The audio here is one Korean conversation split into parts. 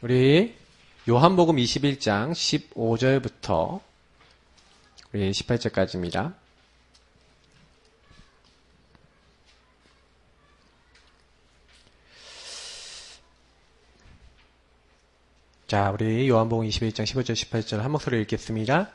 우리 요한복음 21장 15절부터 우리 18절까지입니다. 자, 우리 요한복음 21장 15절 18절 한 목소리로 읽겠습니다.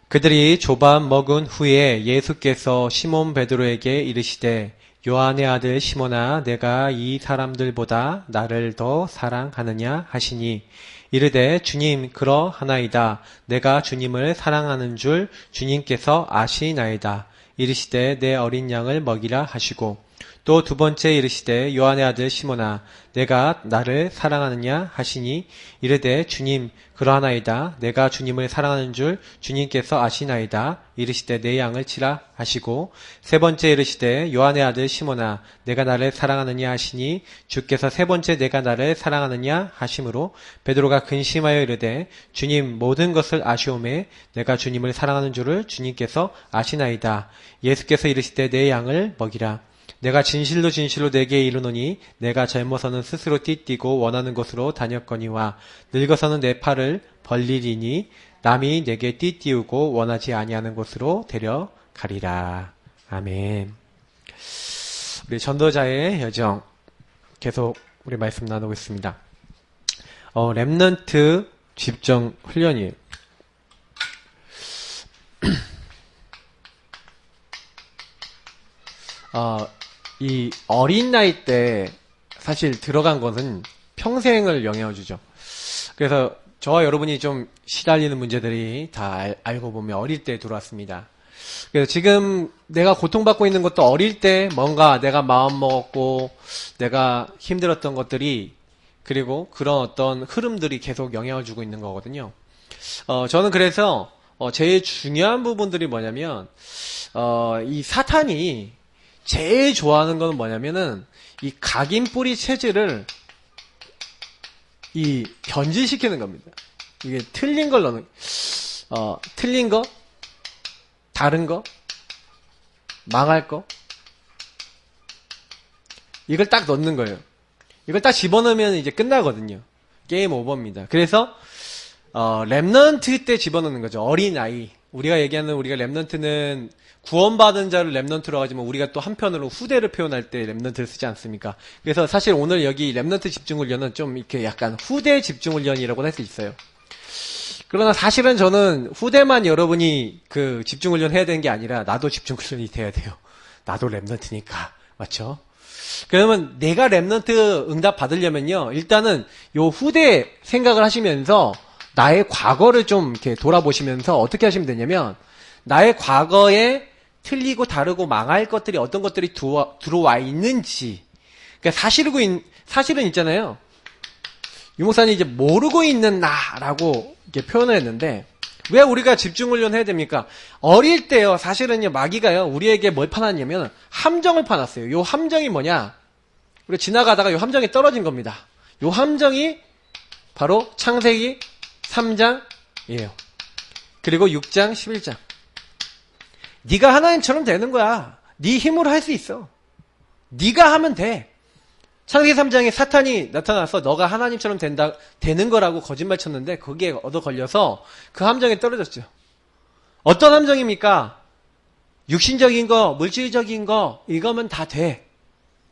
그들이 조밥 먹은 후에 예수께서 시몬 베드로에게 이르시되 요한의 아들 시몬아 내가 이 사람들보다 나를 더 사랑하느냐 하시니 이르되 주님 그러하나이다. 내가 주님을 사랑하는 줄 주님께서 아시나이다. 이르시되 내 어린 양을 먹이라 하시고 또 두 번째 이르시되 요한의 아들 시몬아 내가 나를 사랑하느냐 하시니 이르되 주님 그러하나이다. 내가 주님을 사랑하는 줄 주님께서 아시나이다. 이르시되 내 양을 치라 하시고 세 번째 이르시되 요한의 아들 시몬아 내가 나를 사랑하느냐 하시니 주께서 세 번째 내가 나를 사랑하느냐 하심으로 베드로가 근심하여 이르되 주님 모든 것을 아시오매 내가 주님을 사랑하는 줄을 주님께서 아시나이다. 예수께서 이르시되 내 양을 먹이라. 내가 진실로 진실로 내게 이르노니 내가 젊어서는 스스로 띠뛰고 원하는 곳으로 다녔거니와 늙어서는 내 팔을 벌리리니 남이 내게 띠띠우고 원하지 아니하는 곳으로 데려가리라. 아멘. 우리 전도자의 여정 계속 우리 말씀 나누고 있습니다. 렘넌트 집중 훈련이에요. 이 어린 나이 때 사실 들어간 것은 평생을 영향을 주죠. 그래서 저와 여러분이 좀 시달리는 문제들이 다 알고 보면 어릴 때 들어왔습니다. 그래서 지금 내가 고통받고 있는 것도 어릴 때 뭔가 내가 마음 먹었고 내가 힘들었던 것들이 그리고 그런 어떤 흐름들이 계속 영향을 주고 있는 거거든요. 저는 그래서 제일 중요한 부분들이 뭐냐면 이 사탄이 제일 좋아하는 건 뭐냐면은 이 각인뿌리 체질을 이 변질시키는 겁니다. 이게 틀린 걸 넣는 틀린 거, 다른 거, 망할 거 이걸 딱 넣는 거예요. 이걸 딱 집어넣으면 이제 끝나거든요. 게임 오버입니다. 그래서 렘넌트 때 집어넣는 거죠. 어린아이. 우리가 얘기하는 우리가 렘넌트는 구원받은 자를 렘넌트로 하지만 우리가 또 한편으로 후대를 표현할 때 렘넌트를 쓰지 않습니까? 그래서 사실 오늘 여기 렘넌트 집중훈련은 좀 이렇게 약간 후대 집중훈련이라고 할 수 있어요. 그러나 사실은 저는 후대만 여러분이 그 집중훈련 해야 되는 게 아니라 나도 집중훈련이 돼야 돼요. 나도 렘넌트니까. 맞죠? 그러면 내가 렘넌트 응답 받으려면요. 일단은 요 후대 생각을 하시면서 나의 과거를 좀 이렇게 돌아보시면서 어떻게 하시면 되냐면 나의 과거에 틀리고 다르고 망할 것들이 어떤 것들이 들어와 있는지 그러니까 사실은 있잖아요. 유목사님 이제 모르고 있는 나라고 이렇게 표현을 했는데 왜 우리가 집중훈련 해야 됩니까? 어릴 때요 사실은요 마귀가요 우리에게 뭘 파놨냐면 함정을 파놨어요. 요 함정이 뭐냐? 우리 지나가다가 요 함정이 떨어진 겁니다. 요 함정이 바로 창세기 3장이에요. 그리고 6장 11장. 네가 하나님처럼 되는 거야. 네 힘으로 할 수 있어. 네가 하면 돼. 창세기 3장에 사탄이 나타나서 너가 하나님처럼 되는 거라고 거짓말 쳤는데 거기에 얻어 걸려서 그 함정에 떨어졌죠. 어떤 함정입니까? 육신적인 거, 물질적인 거 이거면 다 돼.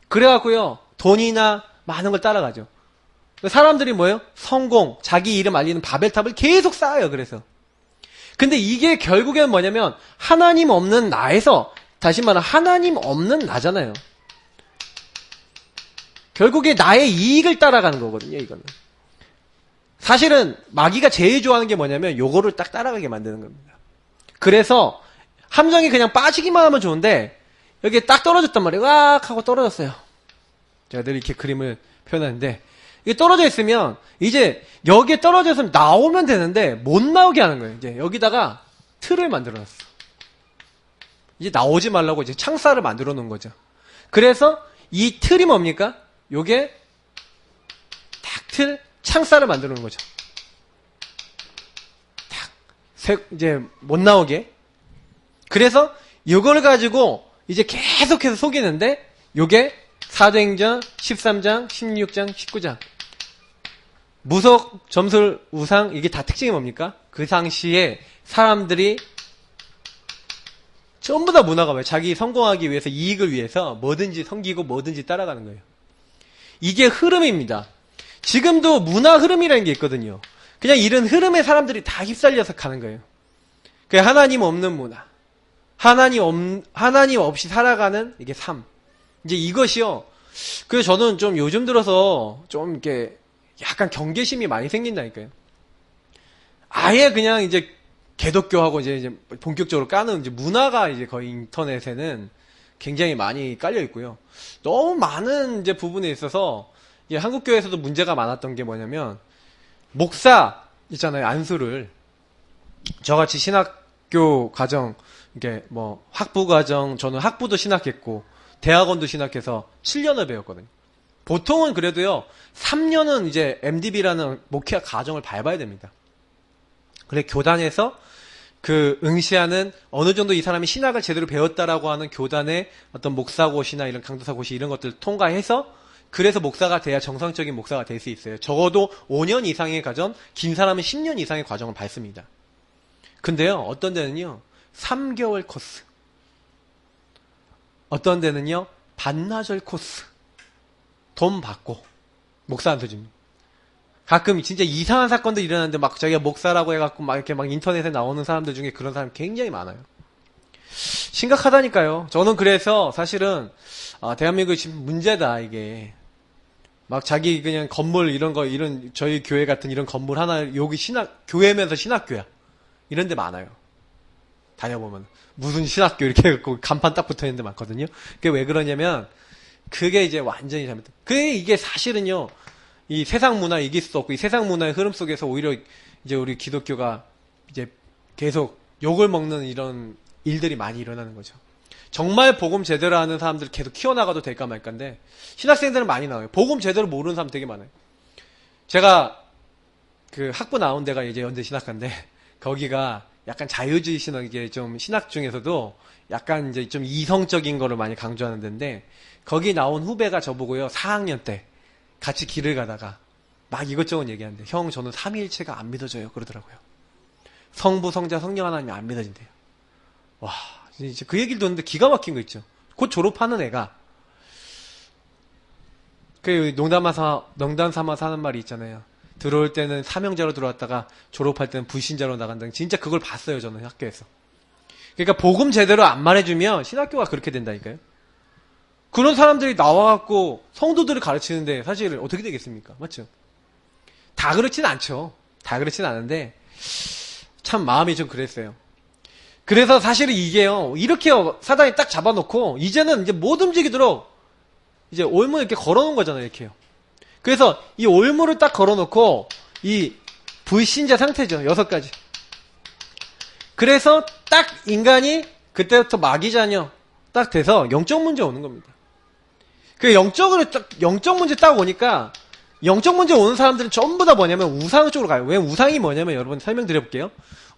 그래갖고요 돈이나 많은 걸 따라가죠. 사람들이 뭐예요? 성공, 자기 이름 알리는 바벨탑을 계속 쌓아요. 그래서 근데 이게 결국엔 뭐냐면 하나님 없는 나에서 다시 말하면 하나님 없는 나잖아요. 결국에 나의 이익을 따라가는 거거든요. 이거는 사실은 마귀가 제일 좋아하는 게 뭐냐면 요거를 딱 따라가게 만드는 겁니다. 그래서 함정이 그냥 빠지기만 하면 좋은데 여기에 딱 떨어졌단 말이에요. 으악 하고 떨어졌어요. 제가 늘 이렇게 그림을 표현하는데 이게 떨어져 있으면 이제 여기에 떨어져서 나오면 되는데 못 나오게 하는 거예요. 이제 여기다가 틀을 만들어 놨어. 이제 나오지 말라고 이제 창살을 만들어 놓은 거죠. 그래서 이 틀이 뭡니까? 요게 딱 창살을 만들어 놓은 거죠. 딱 이제 못 나오게. 그래서 이걸 가지고 이제 계속해서 속이는데 요게 사도행전 13장, 16장, 19장 무속, 점술, 우상 이게 다 특징이 뭡니까? 그 당시에 사람들이 전부 다 문화가 뭐예요? 자기 성공하기 위해서 이익을 위해서 뭐든지 섬기고 뭐든지 따라가는 거예요. 이게 흐름입니다. 지금도 문화 흐름이라는 게 있거든요. 그냥 이런 흐름에 사람들이 다 휩쓸려서 가는 거예요. 그 하나님 없는 문화. 하나님 없이 살아가는 이게 삶. 이제 이것이요. 그래서 저는 좀 요즘 들어서 좀 이렇게 약간 경계심이 많이 생긴다니까요. 아예 그냥 이제 개독교하고 이제 본격적으로 까는 이제 문화가 이제 거의 인터넷에는 굉장히 많이 깔려 있고요. 너무 많은 이제 부분에 있어서 이제 한국교회에서도 문제가 많았던 게 뭐냐면 목사 있잖아요. 안수를 저같이 신학교 과정 이게 뭐 학부 과정 저는 학부도 신학했고 대학원도 신학해서 7년을 배웠거든요. 보통은 그래도요 3년은 이제 MDB라는 목회 과정을 밟아야 됩니다. 그래 교단에서 그 응시하는 어느 정도 이 사람이 신학을 제대로 배웠다라고 하는 교단의 어떤 목사고시나 이런 강도사고시 이런 것들을 통과해서 그래서 목사가 돼야 정상적인 목사가 될 수 있어요. 적어도 5년 이상의 과정, 긴 사람은 10년 이상의 과정을 밟습니다. 근데요, 어떤 데는요, 3개월 코스. 어떤 데는요, 반나절 코스. 돈 받고, 목사한테 줍니다. 가끔 진짜 이상한 사건도 일어나는데 막 자기가 목사라고 해갖고 막 이렇게 막 인터넷에 나오는 사람들 중에 그런 사람이 굉장히 많아요. 심각하다니까요. 저는 그래서 사실은, 대한민국이 지금 문제다, 이게. 막 자기 그냥 건물 이런 거, 이런, 저희 교회 같은 이런 건물 하나, 여기 교회면서 신학교야. 이런 데 많아요. 다녀보면. 무슨 신학교 이렇게 해갖고 간판 딱 붙어 있는 데 많거든요. 그게 왜 그러냐면, 그게 이제 완전히 잘못된. 그게 이게 사실은요, 이 세상 문화 이길 수 없고, 이 세상 문화의 흐름 속에서 오히려 이제 우리 기독교가 이제 계속 욕을 먹는 이런 일들이 많이 일어나는 거죠. 정말 복음 제대로 하는 사람들 계속 키워나가도 될까 말까인데 신학생들은 많이 나와요. 복음 제대로 모르는 사람 되게 많아요. 제가 그 학부 나온 데가 이제 연대 신학과인데 거기가 약간 자유주의 신학 이게 좀 신학 중에서도 약간 이제 좀 이성적인 거를 많이 강조하는 데인데 거기 나온 후배가 저보고요 4학년 때 같이 길을 가다가 막 이것저것 얘기하는데 형 저는 삼위일체가 안 믿어져요 그러더라고요. 성부 성자 성령 하나님이 안 믿어진대요. 와 진짜 그 얘기를 듣는데 기가 막힌 거 있죠. 곧 졸업하는 애가 그 농담 삼아서 하는 말이 있잖아요. 들어올 때는 사명자로 들어왔다가 졸업할 때는 불신자로 나간다. 진짜 그걸 봤어요 저는 학교에서. 그러니까 복음 제대로 안 말해주면 신학교가 그렇게 된다니까요. 그런 사람들이 나와갖고 성도들을 가르치는데 사실 어떻게 되겠습니까? 맞죠? 다 그렇진 않죠. 다 그렇진 않은데 참 마음이 좀 그랬어요. 그래서 사실은 이게요, 이렇게요, 사단이 딱 잡아놓고, 이제는 이제 못 움직이도록, 이제 올무를 이렇게 걸어놓은 거잖아요, 이렇게요. 그래서 이 올무를 딱 걸어놓고, 이 불신자 상태죠, 6가지. 그래서 딱 인간이 그때부터 마귀자녀 딱 돼서 영적 문제 오는 겁니다. 그 영적 문제 딱 오니까, 영적 문제 오는 사람들은 전부 다 뭐냐면 우상 쪽으로 가요. 왜 우상이 뭐냐면 여러분 설명드려볼게요.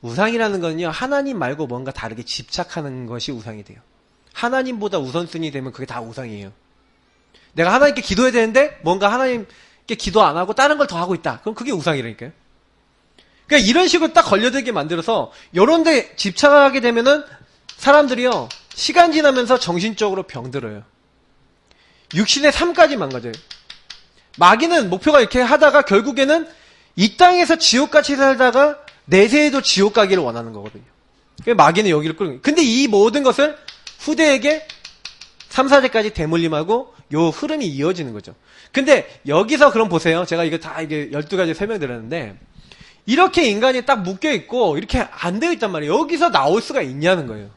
우상이라는 거는요, 하나님 말고 뭔가 다르게 집착하는 것이 우상이 돼요. 하나님보다 우선순위 되면 그게 다 우상이에요. 내가 하나님께 기도해야 되는데, 뭔가 하나님께 기도 안 하고 다른 걸 더 하고 있다. 그럼 그게 우상이라니까요. 그러니까 이런 식으로 딱 걸려들게 만들어서, 요런 데 집착하게 되면은, 사람들이요, 시간 지나면서 정신적으로 병들어요. 육신의 삶까지 망가져요. 마귀는 목표가 이렇게 하다가 결국에는 이 땅에서 지옥같이 살다가 내세에도 지옥 가기를 원하는 거거든요. 마귀는 여기를 끌고. 근데 이 모든 것을 후대에게 3, 4대까지 대물림하고 요 흐름이 이어지는 거죠. 근데 여기서 그럼 보세요. 제가 이거 다 이게 12가지 설명드렸는데 이렇게 인간이 딱 묶여있고 이렇게 안 되어 있단 말이에요. 여기서 나올 수가 있냐는 거예요.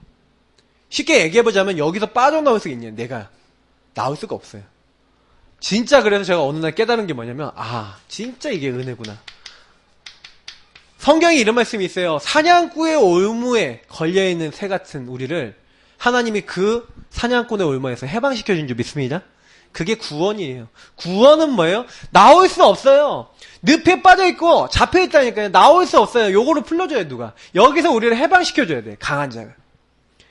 쉽게 얘기해보자면 여기서 빠져나올 수가 있냐. 내가 나올 수가 없어요. 진짜 그래서 제가 어느 날 깨달은 게 뭐냐면 진짜 이게 은혜구나. 성경에 이런 말씀이 있어요. 사냥꾼의 올무에 걸려있는 새 같은 우리를 하나님이 그 사냥꾼의 올무에서 해방시켜준 줄 믿습니다. 그게 구원이에요. 구원은 뭐예요? 나올 수 없어요. 늪에 빠져있고 잡혀있다니까요. 나올 수 없어요. 요거를 풀어줘야 누가. 여기서 우리를 해방시켜줘야 돼. 강한 자가.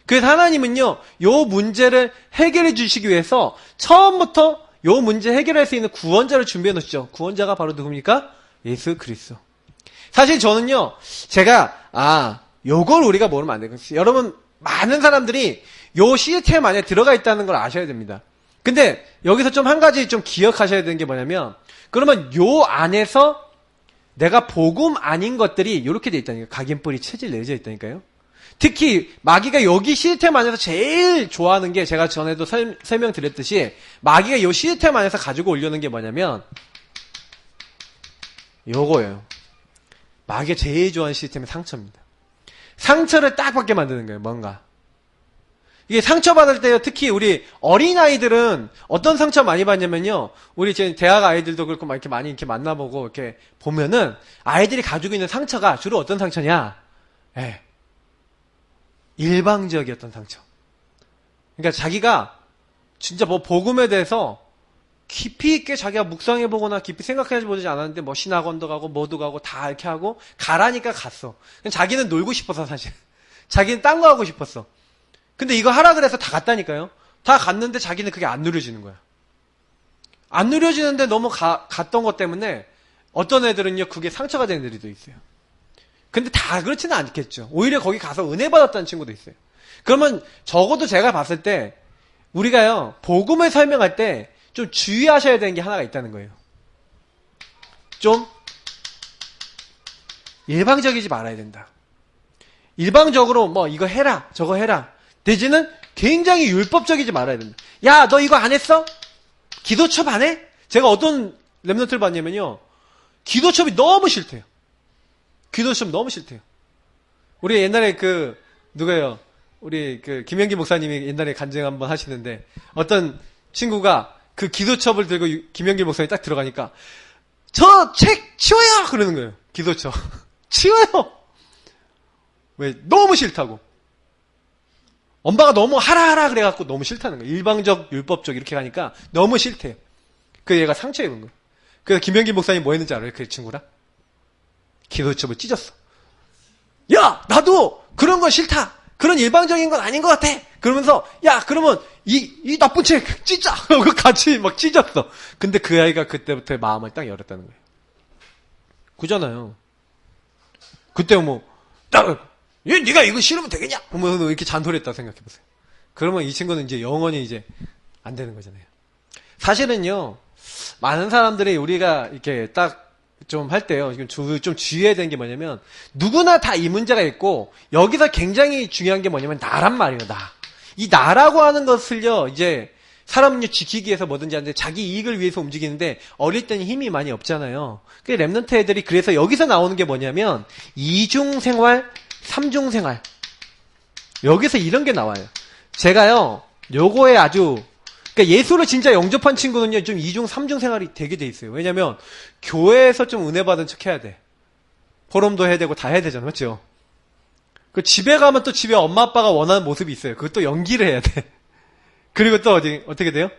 그래서 하나님은요. 요 문제를 해결해 주시기 위해서 처음부터 요 문제 해결할 수 있는 구원자를 준비해 놓으시죠. 구원자가 바로 누굽니까? 예수 그리스도. 사실 저는요, 제가, 요걸 우리가 모르면 안 되겠어요. 여러분, 많은 사람들이 요 시스템 안에 들어가 있다는 걸 아셔야 됩니다. 근데 여기서 좀 한 가지 좀 기억하셔야 되는 게 뭐냐면, 그러면 요 안에서 내가 복음 아닌 것들이 이렇게 돼 있다니까요. 각인뿌리 체질 내려져 있다니까요. 특히 마귀가 여기 시스템 안에서 제일 좋아하는 게 제가 전에도 설명드렸듯이 마귀가 요 시스템 안에서 가지고 오려는 게 뭐냐면 요거예요. 마귀가 제일 좋아하는 시스템이 상처입니다. 상처를 딱 받게 만드는 거예요. 뭔가. 이게 상처받을 때요. 특히 우리 어린아이들은 어떤 상처 많이 받냐면요. 우리 지금 대학 아이들도 그렇고 막 이렇게 많이 이렇게 만나보고 이렇게 보면은 아이들이 가지고 있는 상처가 주로 어떤 상처냐? 예. 일방적이었던 상처. 그러니까 자기가 진짜 뭐 복음에 대해서 깊이 있게 자기가 묵상해보거나 깊이 생각해보지 않았는데 뭐 신학원도 가고 뭐도 가고 다 이렇게 하고 가라니까 갔어. 자기는 놀고 싶어서 사실. 자기는 딴 거 하고 싶었어. 근데 이거 하라 그래서 다 갔다니까요. 다 갔는데 자기는 그게 안 누려지는 거야. 안 누려지는데 너무 갔던 것 때문에 어떤 애들은요 그게 상처가 되는 애들도 있어요. 근데 다 그렇지는 않겠죠. 오히려 거기 가서 은혜 받았다는 친구도 있어요. 그러면 적어도 제가 봤을 때 우리가요 복음을 설명할 때 좀 주의하셔야 되는 게 하나가 있다는 거예요. 좀 일방적이지 말아야 된다. 일방적으로 뭐 이거 해라 저거 해라 내지는 굉장히 율법적이지 말아야 된다. 야 너 이거 안 했어? 기도첩 안 해? 제가 어떤 랩런트를 봤냐면요 기도첩이 너무 싫대요. 기도첩 너무 싫대요. 우리 옛날에 누가요? 우리 김영기 목사님이 옛날에 간증 한번 하시는데 어떤 친구가 그 기도첩을 들고 김영기 목사님이 딱 들어가니까 저 책 치워요! 그러는 거예요. 기도첩. 치워요! 왜? 너무 싫다고. 엄마가 너무 하라 그래갖고 너무 싫다는 거예요. 일방적, 율법적 이렇게 가니까 너무 싫대요. 그 얘가 상처 입은 거예요. 그래서 김영기 목사님 뭐 했는지 알아요? 그 친구랑? 기도첩을 찢었어. 야! 나도 그런 거 싫다! 그런 일방적인 건 아닌 것 같아! 그러면서, 야! 그러면 이 나쁜 책 찢자! 하고 같이 막 찢었어. 근데 그 아이가 그때부터 마음을 딱 열었다는 거예요. 그잖아요. 그때 뭐, 네가 이거 싫으면 되겠냐? 뭐 이렇게 잔소리했다 생각해보세요. 그러면 이 친구는 이제 영원히 이제 안 되는 거잖아요. 사실은요, 많은 사람들이 우리가 이렇게 딱 좀 할 때요, 좀 주의해야 되는 게 뭐냐면, 누구나 다 이 문제가 있고, 여기서 굉장히 중요한 게 뭐냐면, 나란 말이에요, 나. 이 나라고 하는 것을요, 이제, 사람은요, 지키기 위해서 뭐든지 하는데, 자기 이익을 위해서 움직이는데, 어릴 때는 힘이 많이 없잖아요. 그 랩런트 애들이 그래서 여기서 나오는 게 뭐냐면, 이중생활, 삼중생활. 여기서 이런 게 나와요. 제가요, 요거에 아주, 그러니까 예수를 진짜 영접한 친구는요, 좀 이중, 삼중 생활이 되게 돼 있어요. 왜냐면, 교회에서 좀 은혜 받은 척 해야 돼. 포럼도 해야 되고 다 해야 되잖아. 맞죠? 그 집에 가면 또 집에 엄마 아빠가 원하는 모습이 있어요. 그것도 연기를 해야 돼. 그리고 또 어떻게 돼요?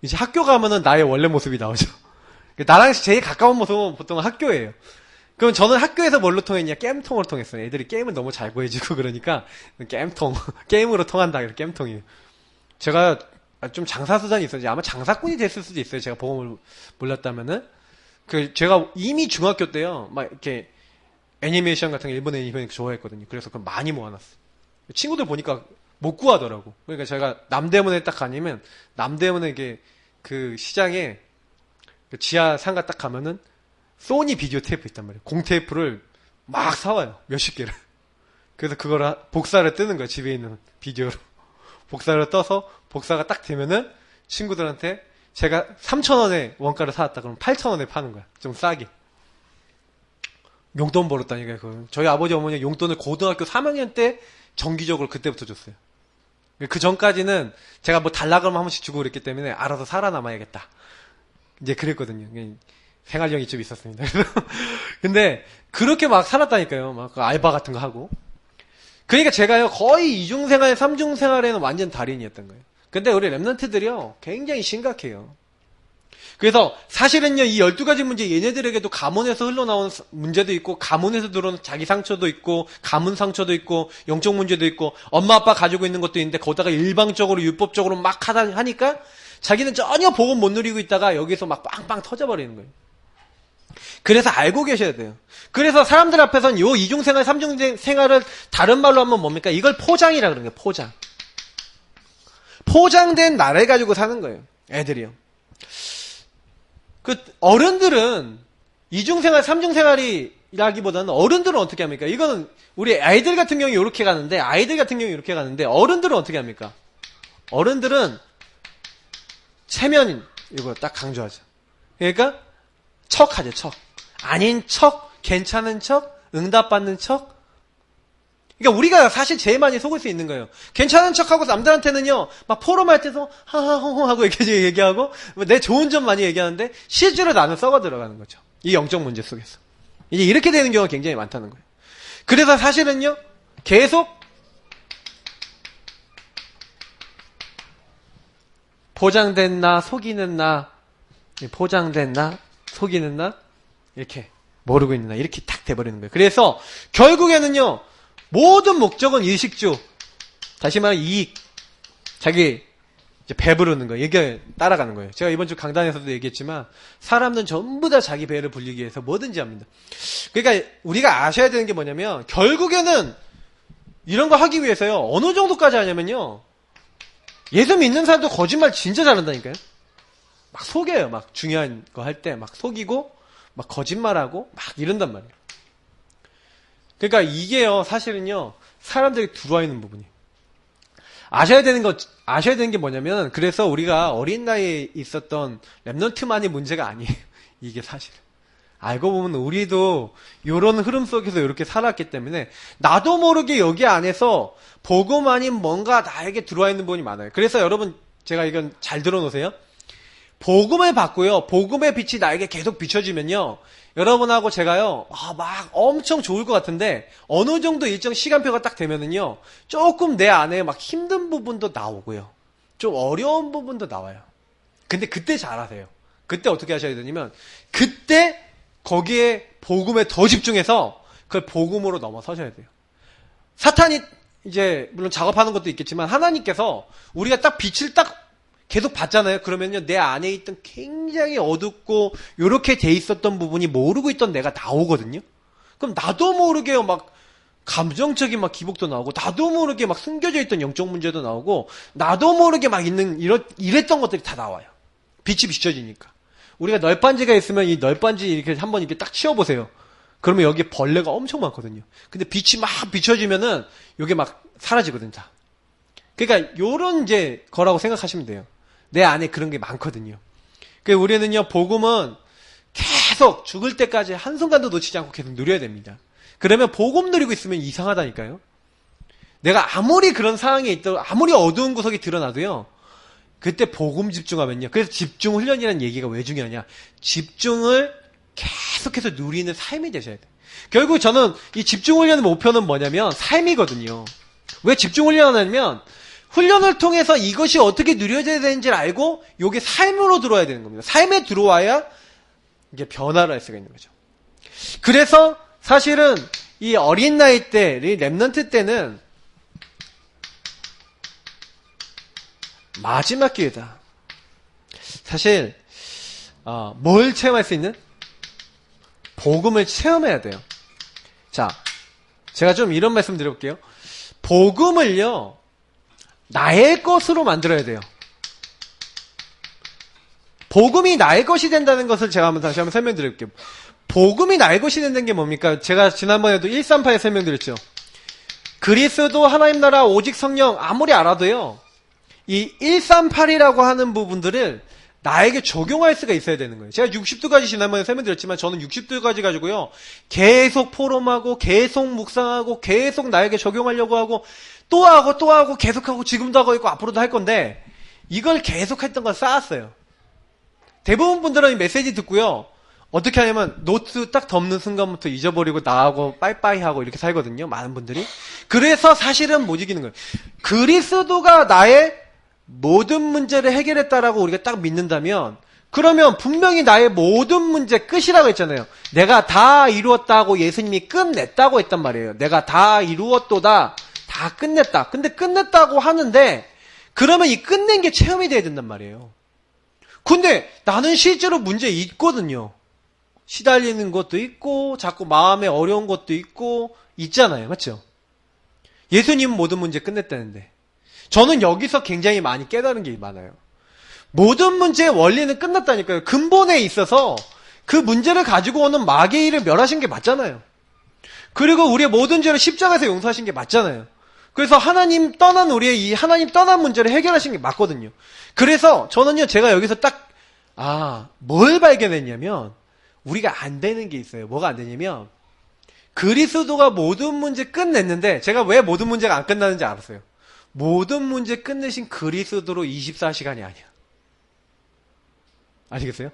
이제 학교 가면은 나의 원래 모습이 나오죠. 나랑 제일 가까운 모습은 보통 학교예요. 그럼 저는 학교에서 뭘로 통했냐? 게임통으로 통했어요. 애들이 게임을 너무 잘 구해주고 그러니까 게임통, 게임으로 통한다. 이렇게 게임통이에요. 제가 좀 장사수단이 있었지. 아마 장사꾼이 됐을 수도 있어요. 제가 복음을 몰랐다면은. 제가 이미 중학교 때요. 막 이렇게 애니메이션 같은 거 일본 애니메이션 좋아했거든요. 그래서 그걸 많이 모아놨어요. 친구들 보니까 못 구하더라고. 그러니까 제가 남대문에 딱 가면 남대문에 이게 시장에 지하 상가 딱 가면은 소니 비디오 테이프 있단 말이에요. 공테이프를 막 사와요. 몇십 개를. 그래서 그걸 복사를 뜨는 거야. 집에 있는 비디오로. 복사를 떠서 복사가 딱 되면은 친구들한테 제가 3,000원에 원가를 사왔다 그러면 8,000원에 파는 거야. 좀 싸게. 용돈 벌었다니까요. 저희 아버지 어머니 용돈을 고등학교 3학년 때 정기적으로 그때부터 줬어요. 그 전까지는 제가 뭐 달라 그러면 한 번씩 주고 그랬기 때문에 알아서 살아남아야겠다. 이제 그랬거든요. 생활력이 좀 있었습니다. 근데 그렇게 막 살았다니까요. 막 알바 같은 거 하고. 그러니까 제가요 거의 이중생활, 삼중생활에는 완전 달인이었던 거예요. 근데 우리 랩런트들이요 굉장히 심각해요. 그래서 사실은요 이 12가지 문제 얘네들에게도 가문에서 흘러나온 문제도 있고 가문에서 들어온 자기 상처도 있고 가문 상처도 있고 영적 문제도 있고 엄마 아빠 가지고 있는 것도 있는데 거기다가 일방적으로 율법적으로 막 하니까 자기는 전혀 복음 못 누리고 있다가 여기서 막 빵빵 터져버리는 거예요. 그래서 알고 계셔야 돼요. 그래서 사람들 앞에서는 요 이중생활, 삼중생활을 다른 말로 하면 뭡니까? 이걸 포장이라 그러는 거예요. 포장. 포장된 나를 가지고 사는 거예요. 애들이요. 그 어른들은 이중생활, 삼중생활이라기보다는 어른들은 어떻게 합니까? 이거는 우리 아이들 같은 경우에 이렇게 가는데 이렇게 가는데 어른들은 어떻게 합니까? 어른들은 체면 이거 딱 강조하죠. 그러니까 척하죠. 척. 아닌 척, 괜찮은 척, 응답받는 척. 그러니까 우리가 사실 제일 많이 속을 수 있는 거예요. 괜찮은 척하고 남들한테는요, 막 포럼할 때도 하하호호 하고 이렇게 얘기하고 내 좋은 점 많이 얘기하는데 실제로 나는 썩어 들어가는 거죠. 이 영적 문제 속에서. 이제 이렇게 되는 경우가 굉장히 많다는 거예요. 그래서 사실은요, 계속 포장된 나, 속이는 나, 포장된 나, 속이는 나, 이렇게 모르고 있는 나, 이렇게 딱 돼버리는 거예요. 그래서 결국에는요, 모든 목적은 일식주, 다시 말하면 이익, 자기 이제 배부르는 거예요. 이게 따라가는 거예요. 제가 이번 주 강단에서도 얘기했지만 사람들은 전부 다 자기 배를 불리기 위해서 뭐든지 합니다. 그러니까 우리가 아셔야 되는 게 뭐냐면 결국에는 이런 거 하기 위해서요. 어느 정도까지 하냐면요. 예수 믿는 사람도 거짓말 진짜 잘한다니까요. 막 속여요. 막 중요한 거 할 때 막 속이고 막 거짓말하고 막 이런단 말이에요. 그러니까 이게요. 사실은요. 사람들이 들어와 있는 부분이에요. 아셔야 되는 게 뭐냐면 그래서 우리가 어린 나이에 있었던 랩넌트만이 문제가 아니에요. 이게 사실. 알고 보면 우리도 이런 흐름 속에서 이렇게 살았기 때문에 나도 모르게 여기 안에서 복음 아닌 뭔가 나에게 들어와 있는 부분이 많아요. 그래서 여러분 제가 이건 잘 들어놓으세요. 복음을 받고요. 복음의 빛이 나에게 계속 비춰지면요. 여러분하고 제가요. 막 엄청 좋을 것 같은데 어느 정도 일정 시간표가 딱 되면은요. 조금 내 안에 막 힘든 부분도 나오고요. 좀 어려운 부분도 나와요. 근데 그때 잘하세요. 그때 어떻게 하셔야 되냐면 그때 거기에 복음에 더 집중해서 그걸 복음으로 넘어서셔야 돼요. 사탄이 이제 물론 작업하는 것도 있겠지만 하나님께서 우리가 딱 빛을 딱 계속 봤잖아요. 그러면요 내 안에 있던 굉장히 어둡고 요렇게 돼 있었던 부분이 모르고 있던 내가 나오거든요. 그럼 나도 모르게 막 감정적인 막 기복도 나오고 나도 모르게 막 숨겨져 있던 영적 문제도 나오고 나도 모르게 막 있는 이랬던 것들이 다 나와요. 빛이 비춰지니까. 우리가 널빤지가 있으면 이 널빤지 이렇게 한번 이렇게 딱 치워보세요. 그러면 여기에 벌레가 엄청 많거든요. 근데 빛이 막 비춰지면은 요게 막 사라지거든요, 다. 그러니까 요런 이제 거라고 생각하시면 돼요. 내 안에 그런 게 많거든요. 그러니까 우리는요, 복음은 계속 죽을 때까지 한순간도 놓치지 않고 계속 누려야 됩니다. 그러면 복음 누리고 있으면 이상하다니까요. 내가 아무리 그런 상황에 있더라도 아무리 어두운 구석이 드러나도요. 그때 복음 집중하면요. 그래서 집중 훈련이라는 얘기가 왜 중요하냐. 집중을 계속해서 누리는 삶이 되셔야 돼요. 결국 저는 이 집중 훈련의 목표는 뭐냐면 삶이거든요. 왜 집중 훈련을 하냐면 훈련을 통해서 이것이 어떻게 누려져야 되는지를 알고 이게 삶으로 들어와야 되는 겁니다. 삶에 들어와야 이게 변화를 할 수가 있는 거죠. 그래서 사실은 이 어린 나이 때, 이 랩넌트 때는 마지막 기회다. 사실 뭘 체험할 수 있는? 복음을 체험해야 돼요. 자, 제가 좀 이런 말씀 드려볼게요. 복음을요, 나의 것으로 만들어야 돼요. 복음이 나의 것이 된다는 것을 제가 다시 한번 설명드릴게요. 복음이 나의 것이 된다는 게 뭡니까? 제가 지난번에도 138에 설명드렸죠. 그리스도 하나님 나라 오직 성령 아무리 알아도요. 이 138이라고 하는 부분들을 나에게 적용할 수가 있어야 되는 거예요. 제가 60도까지 지난번에 설명드렸지만 저는 60도까지 가지고요. 계속 포럼하고 계속 묵상하고 계속 나에게 적용하려고 하고 또 하고 계속하고 지금도 하고 있고 앞으로도 할 건데 이걸 계속 했던 걸 쌓았어요. 대부분 분들은 이 메시지 듣고요. 어떻게 하냐면 노트 딱 덮는 순간부터 잊어버리고 나하고 빠이빠이 하고 이렇게 살거든요. 많은 분들이. 그래서 사실은 못 이기는 거예요. 그리스도가 나의 모든 문제를 해결했다라고 우리가 딱 믿는다면 그러면 분명히 나의 모든 문제 끝이라고 했잖아요. 내가 다 이루었다고 예수님이 끝냈다고 했단 말이에요. 내가 다 이루었도다. 다 끝냈다. 근데 끝냈다고 하는데 그러면 이 끝낸 게 체험이 돼야 된단 말이에요. 근데 나는 실제로 문제 있거든요. 시달리는 것도 있고 자꾸 마음에 어려운 것도 있고 있잖아요. 맞죠? 예수님은 모든 문제 끝냈다는데 저는 여기서 굉장히 많이 깨달은 게 많아요. 모든 문제의 원리는 끝났다니까요. 근본에 있어서 그 문제를 가지고 오는 마귀의 일을 멸하신 게 맞잖아요. 그리고 우리의 모든 죄를 십자가에서 용서하신 게 맞잖아요. 그래서 하나님 떠난 우리의 이 하나님 떠난 문제를 해결하신 게 맞거든요. 그래서 저는요, 제가 여기서 딱, 뭘 발견했냐면, 우리가 안 되는 게 있어요. 뭐가 안 되냐면, 그리스도가 모든 문제 끝냈는데, 제가 왜 모든 문제가 안 끝나는지 알았어요. 모든 문제 끝내신 그리스도로 24시간이 아니야. 아시겠어요?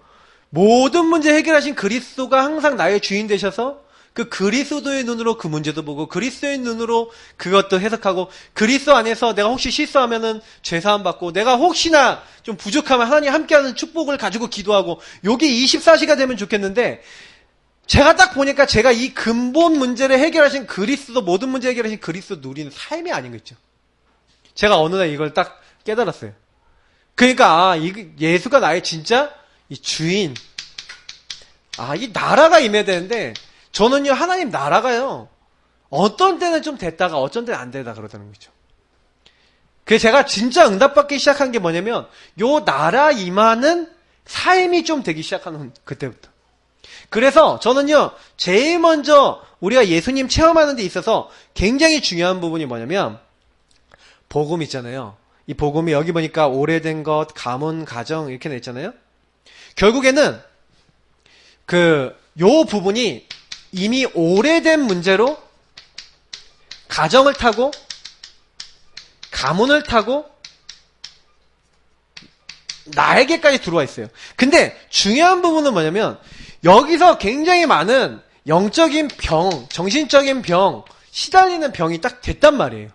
모든 문제 해결하신 그리스도가 항상 나의 주인 되셔서, 그 그리스도의 눈으로 그 문제도 보고 그리스도의 눈으로 그것도 해석하고 그리스도 안에서 내가 혹시 실수하면은 죄사함 받고 내가 혹시나 좀 부족하면 하나님 함께하는 축복을 가지고 기도하고 요게 24시가 되면 좋겠는데 제가 딱 보니까 제가 이 근본 문제를 해결하신 그리스도 모든 문제 해결하신 그리스도 누리는 삶이 아닌 거 있죠. 제가 어느 날 이걸 딱 깨달았어요. 그러니까 예수가 나의 진짜 이 주인 이 나라가 임해야 되는데 저는요, 하나님 나라가요, 어떤 때는 좀 됐다가 어떤 때는 안 되다 그러다는 거죠. 그래서 제가 진짜 응답받기 시작한 게 뭐냐면, 요 나라 임하는 삶이 좀 되기 시작하는 그때부터. 그래서 저는요, 제일 먼저 우리가 예수님 체험하는 데 있어서 굉장히 중요한 부분이 뭐냐면, 복음 있잖아요. 이 복음이 여기 보니까 오래된 것, 가문, 가정 이렇게 돼 있잖아요. 결국에는 요 부분이 이미 오래된 문제로 가정을 타고 가문을 타고 나에게까지 들어와 있어요. 근데 중요한 부분은 뭐냐면 여기서 굉장히 많은 영적인 병, 정신적인 병, 시달리는 병이 딱 됐단 말이에요.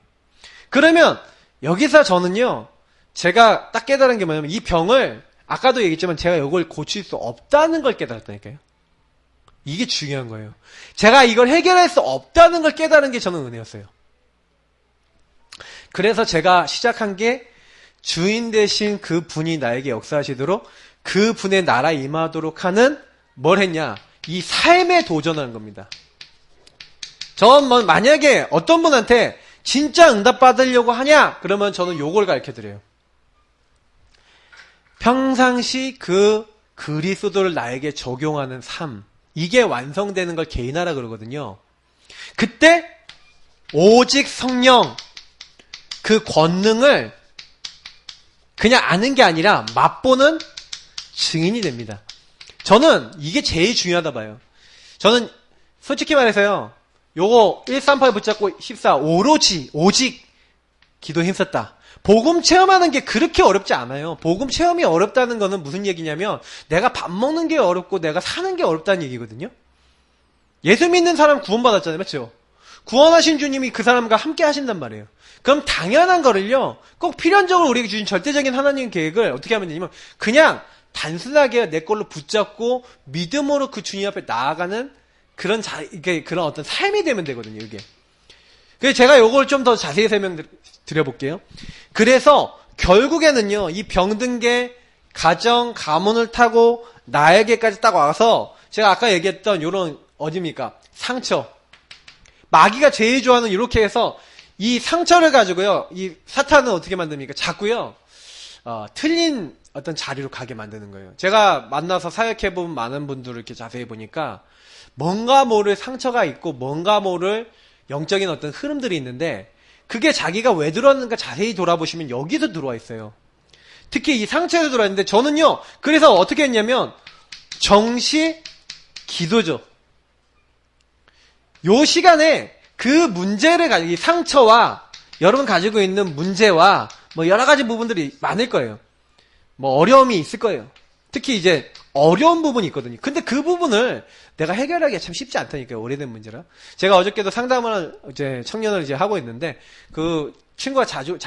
그러면 여기서 저는요, 제가 딱 깨달은 게 뭐냐면 이 병을 아까도 얘기했지만 제가 이걸 고칠 수 없다는 걸 깨달았다니까요. 이게 중요한 거예요. 제가 이걸 해결할 수 없다는 걸 깨달은 게 저는 은혜였어요. 그래서 제가 시작한 게 주인 되신 그 분이 나에게 역사하시도록 그 분의 나라에 임하도록 하는 뭘 했냐? 이 삶에 도전하는 겁니다. 전 만약에 어떤 분한테 진짜 응답 받으려고 하냐? 그러면 저는 요걸 가르쳐드려요. 평상시 그 그리스도를 나에게 적용하는 삶. 이게 완성되는 걸 개인하라 그러거든요. 그때 오직 성령 그 권능을 그냥 아는 게 아니라 맛보는 증인이 됩니다. 저는 이게 제일 중요하다 봐요. 저는 솔직히 말해서요. 요거 138 붙잡고 14 오직 기도에 힘썼다. 복음 체험하는 게 그렇게 어렵지 않아요. 복음 체험이 어렵다는 거는 무슨 얘기냐면 내가 밥 먹는 게 어렵고 내가 사는 게 어렵다는 얘기거든요. 예수 믿는 사람 구원받았잖아요. 맞죠? 구원하신 주님이 그 사람과 함께 하신단 말이에요. 그럼 당연한 거를요. 꼭 필연적으로 우리에게 주신 절대적인 하나님 계획을 어떻게 하면 되냐면 그냥 단순하게 내 걸로 붙잡고 믿음으로 그 주님 앞에 나아가는 그런 그런 어떤 삶이 되면 되거든요. 이게. 그래서 제가 요걸 좀 더 자세히 설명드려볼게요. 그래서 결국에는요, 이 병든 게 가정, 가문을 타고 나에게까지 딱 와서 제가 아까 얘기했던 요런 어디입니까? 상처. 마귀가 제일 좋아하는 이렇게 해서 이 상처를 가지고요, 이 사탄은 어떻게 만듭니까? 자꾸요, 틀린 어떤 자리로 가게 만드는 거예요. 제가 만나서 사역해본 많은 분들을 이렇게 자세히 보니까 뭔가 모를 상처가 있고 뭔가 모를 영적인 어떤 흐름들이 있는데 그게 자기가 왜 들어왔는가 자세히 돌아보시면 여기서 들어와 있어요. 특히 이 상처에서 들어와 있는데 저는요, 그래서 어떻게 했냐면 정시 기도죠. 요 시간에 그 문제를 가지고 이 상처와 여러분 가지고 있는 문제와 뭐 여러 가지 부분들이 많을 거예요. 뭐 어려움이 있을 거예요. 특히 이제 어려운 부분이 있거든요. 근데 그 부분을 내가 해결하기가 참 쉽지 않다니까요. 오래된 문제라. 제가 어저께도 상담을 이제 청년을 이제 하고 있는데 그 친구가 자주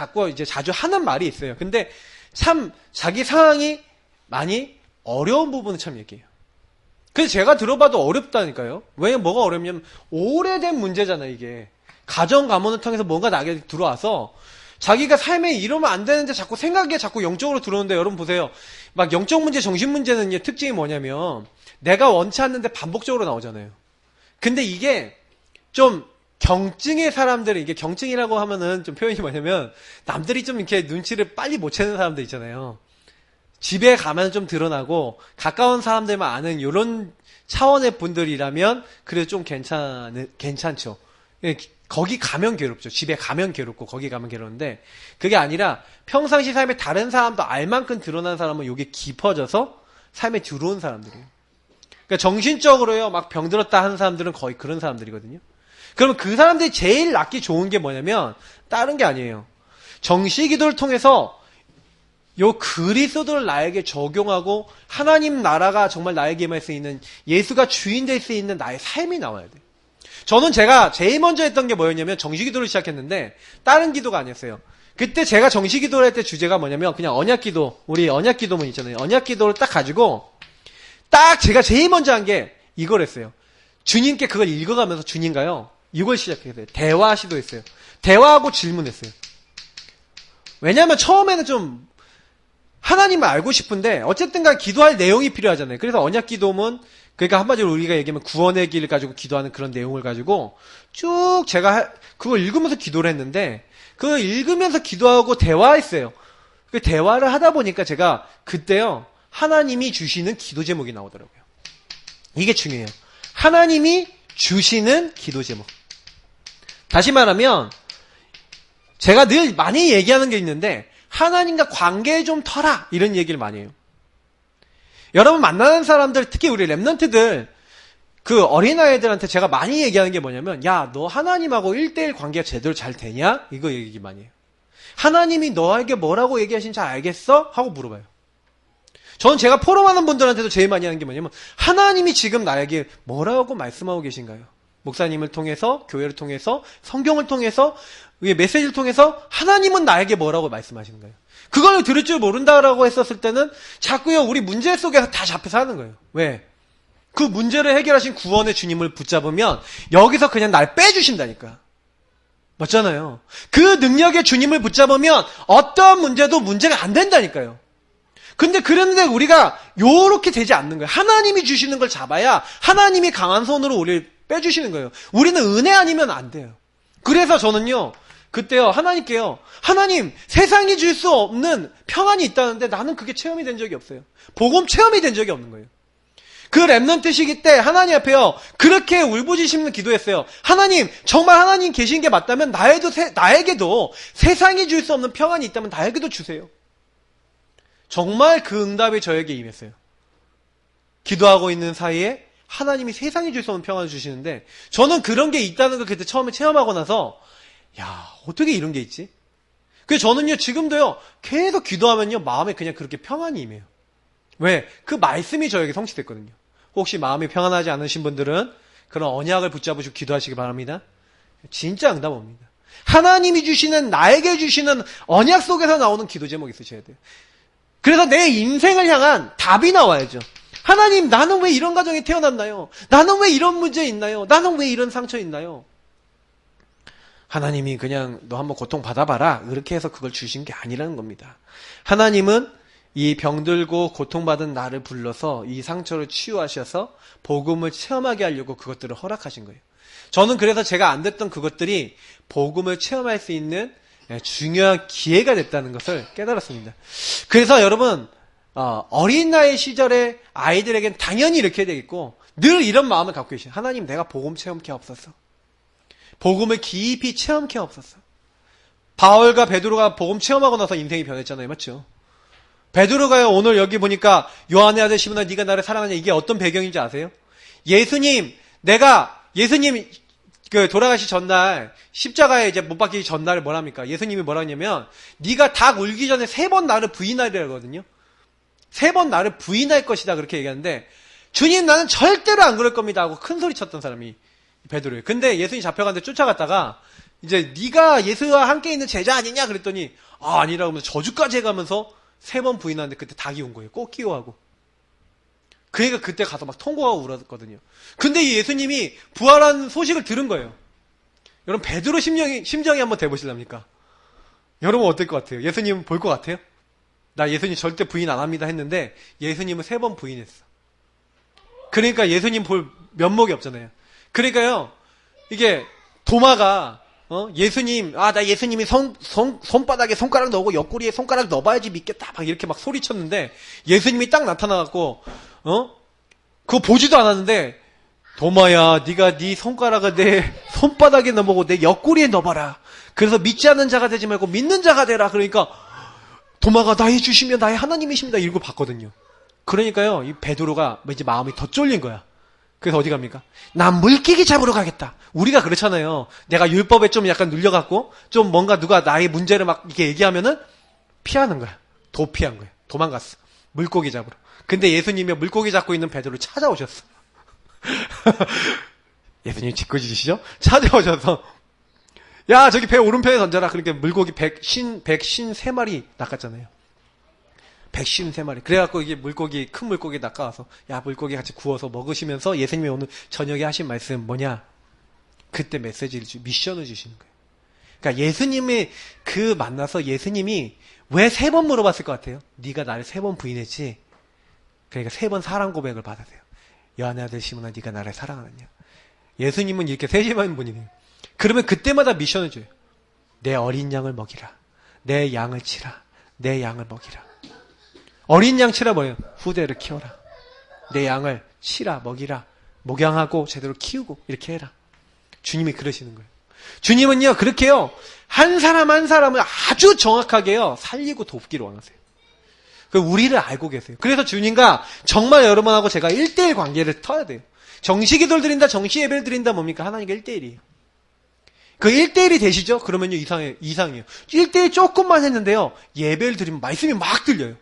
하는 말이 있어요. 근데 참 자기 상황이 많이 어려운 부분은 참 얘기해요. 그래서 제가 들어봐도 어렵다니까요. 왜 뭐가 어렵냐면 오래된 문제잖아요, 이게. 가정 가문을 통해서 뭔가 나에게 들어와서 자기가 삶에 이러면 안 되는데 자꾸 생각이 자꾸 영적으로 들어오는데 여러분 보세요. 막 영적 문제, 정신 문제는요, 특징이 뭐냐면 내가 원치 않는데 반복적으로 나오잖아요. 근데 이게 좀 경증의 사람들은, 이게 경증이라고 하면은 좀 표현이 뭐냐면 남들이 좀 이렇게 눈치를 빨리 못 채는 사람들 있잖아요. 집에 가면 좀 드러나고 가까운 사람들만 아는 이런 차원의 분들이라면 그래도 좀 괜찮죠. 거기 가면 괴롭죠. 집에 가면 괴롭고 거기 가면 괴로운데, 그게 아니라 평상시 삶에 다른 사람도 알 만큼 드러난 사람은 이게 깊어져서 삶에 들어온 사람들이에요. 그러니까 정신적으로요 막 병들었다 하는 사람들은 거의 그런 사람들이거든요. 그러면 그 사람들이 제일 낫기 좋은 게 뭐냐면 다른 게 아니에요. 정시기도를 통해서 요 그리스도를 나에게 적용하고 하나님 나라가 정말 나에게 임할 수 있는, 예수가 주인 될 수 있는 나의 삶이 나와야 돼요. 저는 제가 제일 먼저 했던 게 뭐였냐면 정시기도를 시작했는데 다른 기도가 아니었어요. 그때 제가 정시기도를 할 때 주제가 뭐냐면 그냥 언약기도, 우리 언약기도문 있잖아요. 언약기도를 딱 가지고 딱 제가 제일 먼저 한 게 이걸 했어요. 주님께 그걸 읽어가면서 주님과요 이걸 시작했어요. 대화 시도했어요. 대화하고 질문했어요. 왜냐하면 처음에는 좀 하나님을 알고 싶은데 어쨌든 간 기도할 내용이 필요하잖아요. 그래서 언약기도문, 그러니까 한마디로 우리가 얘기하면 구원의 길을 가지고 기도하는 그런 내용을 가지고 쭉 제가 그걸 읽으면서 기도를 했는데, 그걸 읽으면서 기도하고 대화했어요. 그 대화를 하다 보니까 제가 그때요 하나님이 주시는 기도 제목이 나오더라고요. 이게 중요해요. 하나님이 주시는 기도 제목. 다시 말하면 제가 늘 많이 얘기하는 게 있는데, 하나님과 관계 좀 터라, 이런 얘기를 많이 해요. 여러분 만나는 사람들, 특히 우리 랩런트들, 그 어린아이들한테 제가 많이 얘기하는 게 뭐냐면, 야, 너 하나님하고 1대1 관계가 제대로 잘 되냐? 이거 얘기 많이 해요. 하나님이 너에게 뭐라고 얘기하시는지 잘 알겠어? 하고 물어봐요. 저는 제가 포럼하는 분들한테도 제일 많이 하는 게 뭐냐면, 하나님이 지금 나에게 뭐라고 말씀하고 계신가요? 목사님을 통해서, 교회를 통해서, 성경을 통해서, 메시지를 통해서 하나님은 나에게 뭐라고 말씀하시는 거예요? 그걸 들을 줄 모른다라고 했었을 때는 자꾸요 우리 문제 속에서 다 잡혀서 하는 거예요. 왜? 그 문제를 해결하신 구원의 주님을 붙잡으면 여기서 그냥 날 빼주신다니까. 맞잖아요. 그 능력의 주님을 붙잡으면 어떤 문제도 문제가 안 된다니까요. 근데 그랬는데 우리가 요렇게 되지 않는 거예요. 하나님이 주시는 걸 잡아야 하나님이 강한 손으로 우리를 빼주시는 거예요. 우리는 은혜 아니면 안 돼요. 그래서 저는요 그때요 하나님께요, 하나님 세상이 줄 수 없는 평안이 있다는데 나는 그게 체험이 된 적이 없어요. 복음 체험이 된 적이 없는 거예요. 그 랩넌트 시기 때 하나님 앞에요 그렇게 울부짖으면서 기도했어요. 하나님, 정말 하나님 계신 게 맞다면 나에게도 세상이 줄 수 없는 평안이 있다면 나에게도 주세요. 정말 그 응답이 저에게 임했어요. 기도하고 있는 사이에 하나님이 세상이 줄 수 없는 평안을 주시는데, 저는 그런 게 있다는 걸 그때 처음에 체험하고 나서, 야, 어떻게 이런 게 있지? 그래서 저는요 지금도요 계속 기도하면요 마음에 그냥 그렇게 평안이 임해요. 왜? 그 말씀이 저에게 성취됐거든요. 혹시 마음이 평안하지 않으신 분들은 그런 언약을 붙잡으시고 기도하시기 바랍니다. 진짜 응답 옵니다. 하나님이 주시는, 나에게 주시는 언약 속에서 나오는 기도 제목이 있으셔야 돼요. 그래서 내 인생을 향한 답이 나와야죠. 하나님, 나는 왜 이런 가정에 태어났나요? 나는 왜 이런 문제 있나요? 나는 왜 이런 상처 있나요? 하나님이 그냥 너 한번 고통 받아봐라 이렇게 해서 그걸 주신 게 아니라는 겁니다. 하나님은 이 병들고 고통받은 나를 불러서 이 상처를 치유하셔서 복음을 체험하게 하려고 그것들을 허락하신 거예요. 저는 그래서 제가 안 됐던 그것들이 복음을 체험할 수 있는 중요한 기회가 됐다는 것을 깨달았습니다. 그래서 여러분 어린 나이 시절에 아이들에겐 당연히 이렇게 되겠고 늘 이런 마음을 갖고 계시죠. 하나님, 내가 복음 체험케 하옵소서. 복음을 깊이 체험케 하옵소서. 바울과 베드로가 복음 체험하고 나서 인생이 변했잖아요. 맞죠? 베드로가요 오늘 여기 보니까 요한의 아들 시몬아 네가 나를 사랑하냐, 이게 어떤 배경인지 아세요? 예수님 그 돌아가시 전날, 십자가에 이제 못 박히기 전날 뭐랍니까? 예수님이 뭐라 했냐면 네가 닭 울기 전에 3번 나를 부인하리라거든요. 3번 나를 부인할 것이다 그렇게 얘기하는데, 주님 나는 절대로 안 그럴 겁니다 하고 큰 소리 쳤던 사람이 베드로예요. 근데 예수님이 잡혀가는데 쫓아갔다가 이제 네가 예수와 함께 있는 제자 아니냐 그랬더니 아니라고 하면서 저주까지 해가면서 3번 부인하는데 그때 닭이 온 거예요. 꼭 끼워하고. 그러니까 그때 가서 막 통곡하고 울었거든요. 근데 이 예수님이 부활한 소식을 들은 거예요. 여러분 베드로 심정이 한번 대보실랍니까? 여러분 어떨 것 같아요? 예수님 볼 것 같아요? 나 예수님 절대 부인 안 합니다 했는데 예수님은 3번 부인했어. 그러니까 예수님 볼 면목이 없잖아요. 그러니까요, 이게 도마가 예수님, 나 예수님이 손바닥에 손가락 넣고 옆구리에 손가락 넣어봐야지 믿겠다. 막 이렇게 막 소리쳤는데, 예수님이 딱 나타나갖고, 그거 보지도 않았는데, 도마야, 네가 네 손가락을 내 손바닥에 넣어보고 내 옆구리에 넣어봐라. 그래서 믿지 않는 자가 되지 말고 믿는 자가 되라. 그러니까, 도마가 나의 주시면 나의 하나님이십니다. 이러고 봤거든요. 그러니까요, 이 베드로가 이제 마음이 더 쫄린 거야. 그래서 어디 갑니까? 난 물고기 잡으러 가겠다. 우리가 그렇잖아요. 내가 율법에 좀 약간 눌려갖고, 좀 뭔가 누가 나의 문제를 막 이렇게 얘기하면은, 피하는 거야. 도피한 거야. 도망갔어. 물고기 잡으러. 근데 예수님이 물고기 잡고 있는 베드로를 찾아오셨어. 예수님 짓궂으시죠? 찾아오셔서, 야, 저기 배 오른편에 던져라. 그러니까 물고기 153마리 낚았잖아요. 153마리. 그래갖고 이게 물고기, 큰 물고기 낚아와서, 야, 물고기 같이 구워서 먹으시면서 예수님이 오늘 저녁에 하신 말씀 뭐냐? 그때 메시지를 미션을 주시는 거예요. 그러니까 예수님이 만나서 예수님이 왜 3번 물어봤을 것 같아요? 네가 나를 3번 부인했지? 그러니까 3번 사랑 고백을 받으세요. 요한의 아들 시몬아, 네가 나를 사랑하느냐? 예수님은 이렇게 세심한 분이네요. 그러면 그때마다 미션을 줘요. 내 어린 양을 먹이라. 내 양을 치라. 내 양을 먹이라. 어린 양 치라 뭐예요? 후대를 키워라. 내 양을 치라, 먹이라. 목양하고 제대로 키우고 이렇게 해라. 주님이 그러시는 거예요. 주님은요, 그렇게요, 한 사람 한 사람을 아주 정확하게요, 살리고 돕기를 원하세요. 우리를 알고 계세요. 그래서 주님과 정말 여러분하고 제가 1대1 관계를 터야 돼요. 정시 기도를 드린다, 정시 예배를 드린다 뭡니까? 하나님과 1대1이에요. 그 1대1이 되시죠? 그러면요, 이상이에요. 1대1 조금만 했는데요, 예배를 드리면 말씀이 막 들려요.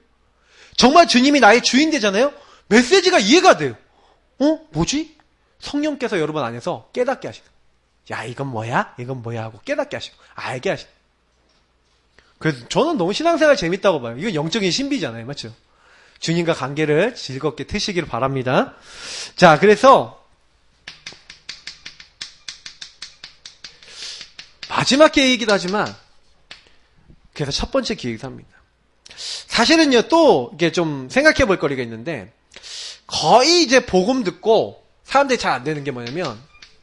정말 주님이 나의 주인 되잖아요? 메시지가 이해가 돼요. 뭐지? 성령께서 여러분 안에서 깨닫게 하시는 거예요. 야, 이건 뭐야? 이건 뭐야? 하고 깨닫게 하시고, 알게 하시는 거예요. 그래서 저는 너무 신앙생활 재밌다고 봐요. 이건 영적인 신비잖아요. 맞죠? 주님과 관계를 즐겁게 트시기를 바랍니다. 자, 그래서 마지막 계획이기도 하지만 그래서 첫 번째 기획을 합니다. 사실은요, 또 이게 좀 생각해 볼 거리가 있는데, 거의 이제 복음 듣고 사람들이 잘 안 되는 게 뭐냐면,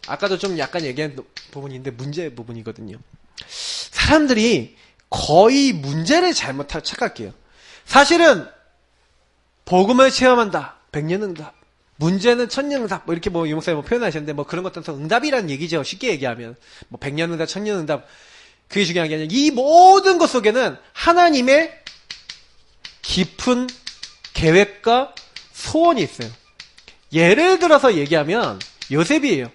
아까도 좀 약간 얘기한 부분인데 문제 부분이거든요. 사람들이 거의 문제를 잘못 착각해요. 사실은 복음을 체험한다, 백년응답, 문제는 천년응답, 뭐 이렇게 유목사님 표현하셨는데, 그런 것도 응답이라는 얘기죠. 쉽게 얘기하면 백년응답, 천년응답, 그게 중요한 게 아니라 이 모든 것 속에는 하나님의 깊은 계획과 소원이 있어요. 예를 들어서 얘기하면 요셉이에요.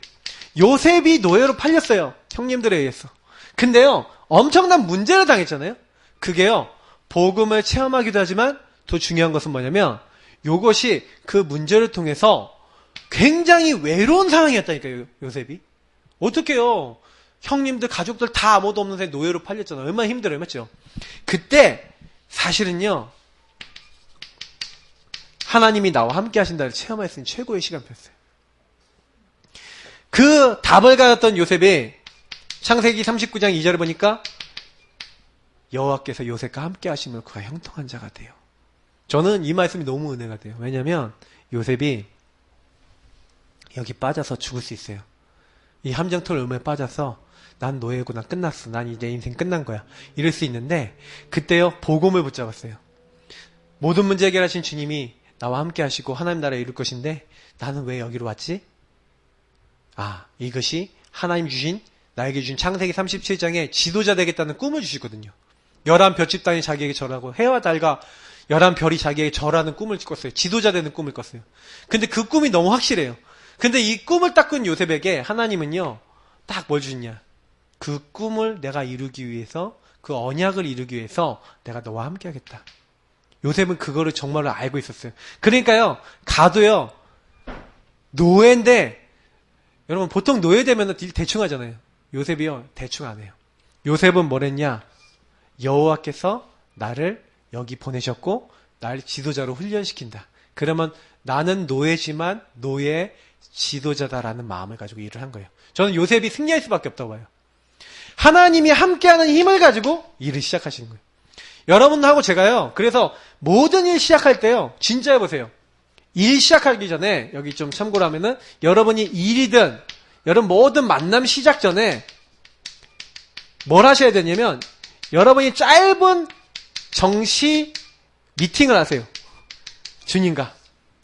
요셉이 노예로 팔렸어요. 형님들에 의해서. 근데요, 엄청난 문제를 당했잖아요. 그게요, 복음을 체험하기도 하지만 더 중요한 것은 뭐냐면, 요것이 그 문제를 통해서 굉장히 외로운 상황이었다니까요. 요셉이. 어떡해요. 형님들, 가족들 다 아무도 없는 사이 노예로 팔렸잖아요. 얼마나 힘들어요. 맞죠? 그때 사실은요, 하나님이 나와 함께 하신다를 체험할 수 있는 최고의 시간표였어요. 그 답을 가졌던 요셉이 창세기 39장 2절을 보니까 여호와께서 요셉과 함께 하시면 그가 형통한 자가 돼요. 저는 이 말씀이 너무 은혜가 돼요. 왜냐하면 요셉이 여기 빠져서 죽을 수 있어요. 이 함정털 음에 빠져서 난 노예고 난 끝났어. 난 이제 인생 끝난 거야. 이럴 수 있는데 그때요, 복음을 붙잡았어요. 모든 문제 해결하신 주님이 나와 함께 하시고 하나님 나라에 이룰 것인데 나는 왜 여기로 왔지? 이것이 하나님 주신, 나에게 주신 창세기 37장에 지도자 되겠다는 꿈을 주시거든요. 11별 집단이 자기에게 절하고 해와 달과 11별이 자기에게 절하는 꿈을 꿨어요. 지도자 되는 꿈을 꿨어요. 근데 그 꿈이 너무 확실해요. 근데 이 꿈을 딱 꾼 요셉에게 하나님은요, 딱 뭘 주냐? 그 꿈을 내가 이루기 위해서, 그 언약을 이루기 위해서 내가 너와 함께 하겠다. 요셉은 그거를 정말로 알고 있었어요. 그러니까요, 가도요, 노예인데, 여러분 보통 노예되면 대충 하잖아요. 요셉이요, 대충 안 해요. 요셉은 뭐랬냐? 여호와께서 나를 여기 보내셨고 나를 지도자로 훈련시킨다. 그러면 나는 노예지만 노예 지도자다라는 마음을 가지고 일을 한 거예요. 저는 요셉이 승리할 수밖에 없다고 봐요. 하나님이 함께하는 힘을 가지고 일을 시작하시는 거예요. 여러분하고 제가요, 그래서 모든 일 시작할 때요, 진짜 해보세요. 일 시작하기 전에 여기 좀 참고로 하면은 여러분이 일이든 여러분 모든 만남 시작 전에 뭘 하셔야 되냐면 여러분이 짧은 정시 미팅을 하세요. 주님과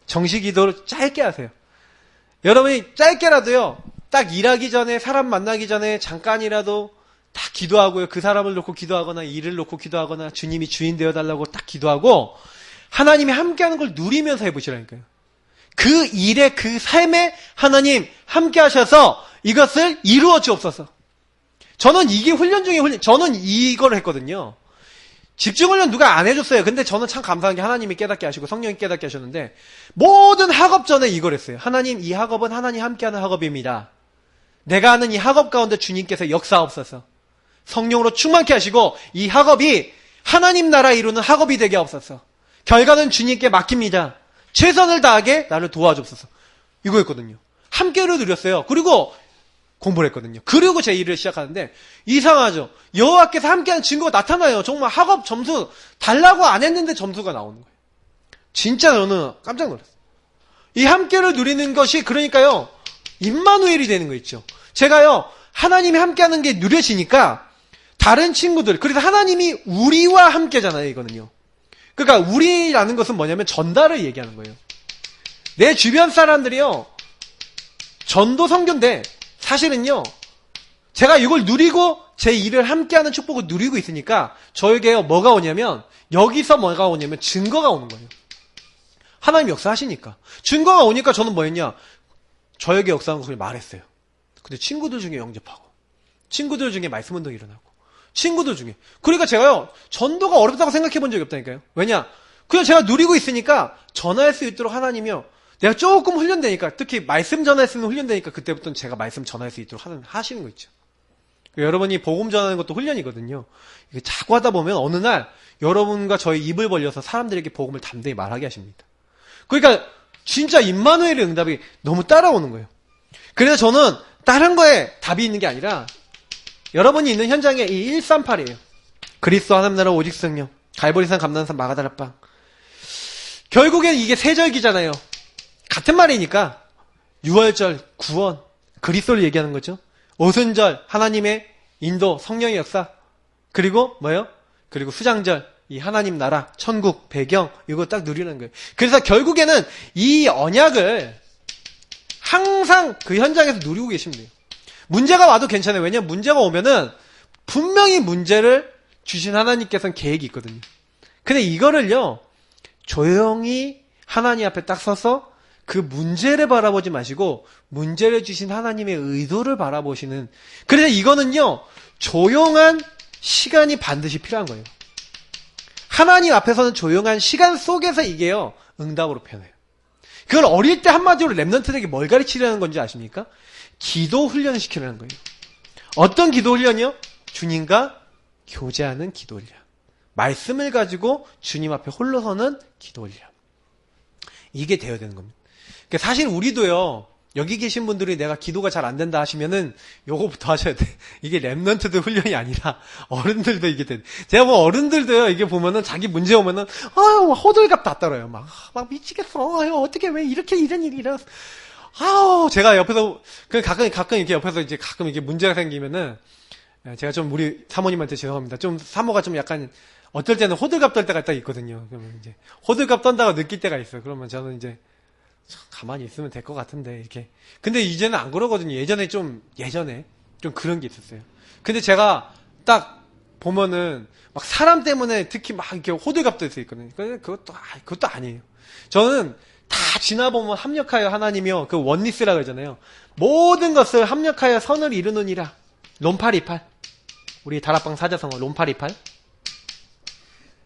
정시 기도를 짧게 하세요. 여러분이 짧게라도요. 딱 일하기 전에 사람 만나기 전에 잠깐이라도 딱 기도하고요. 그 사람을 놓고 기도하거나 일을 놓고 기도하거나 주님이 주인 되어달라고 딱 기도하고 하나님이 함께하는 걸 누리면서 해보시라니까요. 그 일에 그 삶에 하나님 함께 하셔서 이것을 이루어 주옵소서. 저는 이게 훈련 중에 훈련. 저는 이걸 했거든요. 집중훈련 누가 안 해줬어요. 근데 저는 참 감사한 게 하나님이 깨닫게 하시고 성령이 깨닫게 하셨는데 모든 학업 전에 이걸 했어요. 하나님 이 학업은 하나님 함께하는 학업입니다. 내가 하는 이 학업 가운데 주님께서 역사하옵소서. 성령으로 충만케 하시고 이 학업이 하나님 나라 이루는 학업이 되게 하옵소서. 결과는 주님께 맡깁니다. 최선을 다하게 나를 도와주옵소서. 이거였거든요. 함께로 누렸어요. 그리고 공부를 했거든요. 그리고 제 일을 시작하는데 이상하죠. 여호와께서 함께하는 증거가 나타나요. 정말 학업 점수 달라고 안 했는데 점수가 나오는 거예요. 진짜 저는 깜짝 놀랐어요. 이 함께를 누리는 것이 그러니까요. 임마누엘이 되는 거 있죠. 제가요. 하나님이 함께하는 게 누려지니까 다른 친구들 그래서 하나님이 우리와 함께잖아요. 이거는요. 그러니까 우리라는 것은 뭐냐면 전달을 얘기하는 거예요. 내 주변 사람들이요. 전도 선교인데 사실은요. 제가 이걸 누리고 제 일을 함께하는 축복을 누리고 있으니까 저에게 뭐가 오냐면 여기서 뭐가 오냐면 증거가 오는 거예요. 하나님 역사하시니까. 증거가 오니까 저는 뭐 했냐. 저에게 역사하는 것을 말했어요. 근데 친구들 중에 영접하고 친구들 중에 말씀 운동이 일어나고 친구들 중에 그러니까 제가요. 전도가 어렵다고 생각해 본 적이 없다니까요. 왜냐. 그냥 제가 누리고 있으니까 전할 수 있도록 하나님이요. 내가 조금 훈련되니까 특히 말씀 전할 수 있는 훈련되니까 그때부터는 제가 말씀 전할 수 있도록 하시는 거 있죠. 여러분이 복음 전하는 것도 훈련이거든요. 이게 자꾸 하다 보면 어느 날 여러분과 저희 입을 벌려서 사람들에게 복음을 담대히 말하게 하십니다. 그러니까 진짜 임마누엘의 응답이 너무 따라오는 거예요. 그래서 저는 다른 거에 답이 있는 게 아니라 여러분이 있는 현장에 이 138이에요. 그리스도 하나님 나라 오직 성령 갈보리산 감난산 마가다락방 결국엔 이게 세절기잖아요. 같은 말이니까 6월절 구원 그리스도를 얘기하는 거죠. 오순절 하나님의 인도 성령의 역사 그리고 뭐예요? 그리고 수장절 이 하나님 나라 천국 배경 이거 딱 누리는 거예요. 그래서 결국에는 이 언약을 항상 그 현장에서 누리고 계시면 돼요. 문제가 와도 괜찮아요. 왜냐면 문제가 오면은 분명히 문제를 주신 하나님께서는 계획이 있거든요. 근데 이거를요 조용히 하나님 앞에 딱 서서 그 문제를 바라보지 마시고 문제를 주신 하나님의 의도를 바라보시는 그래서 이거는요 조용한 시간이 반드시 필요한 거예요. 하나님 앞에서는 조용한 시간 속에서 이게요 응답으로 표현해요. 그걸 어릴 때 한마디로 랩런트들에게 뭘 가르치려는 건지 아십니까? 기도 훈련을 시키려는 거예요. 어떤 기도 훈련이요? 주님과 교제하는 기도 훈련. 말씀을 가지고 주님 앞에 홀로 서는 기도 훈련. 이게 되어야 되는 겁니다. 그러니까 사실 우리도요. 여기 계신 분들이 내가 기도가 잘 안 된다 하시면은 요거부터 하셔야 돼. 이게 랩런트들 훈련이 아니라 어른들도 이게 돼. 제가 뭐 어른들도요. 이게 보면은 자기 문제 오면은 아유 호들갑 다 떨어요. 막 미치겠어. 아유 어떻게 왜 이렇게 이런 일이 일어났어. 아우 제가 옆에서 가끔 이렇게 옆에서 이제 가끔 이게 문제가 생기면은 제가 좀 우리 사모님한테 죄송합니다. 좀 사모가 좀 약간 어떨 때는 호들갑 떨 때가 딱 있거든요. 그러면 이제 호들갑 떤다고 느낄 때가 있어요. 그러면 저는 이제 가만히 있으면 될 것 같은데 이렇게. 근데 이제는 안 그러거든요. 예전에 좀 그런 게 있었어요. 근데 제가 딱 보면은 막 사람 때문에 특히 막 이렇게 호들갑 떨 수 있거든요. 그것도 아니에요. 저는 다 지나보면 합력하여 하나님이요. 그 원리스라 그러잖아요. 모든 것을 합력하여 선을 이루느니라. 롬828. 우리 다락방 사자성어 롬828.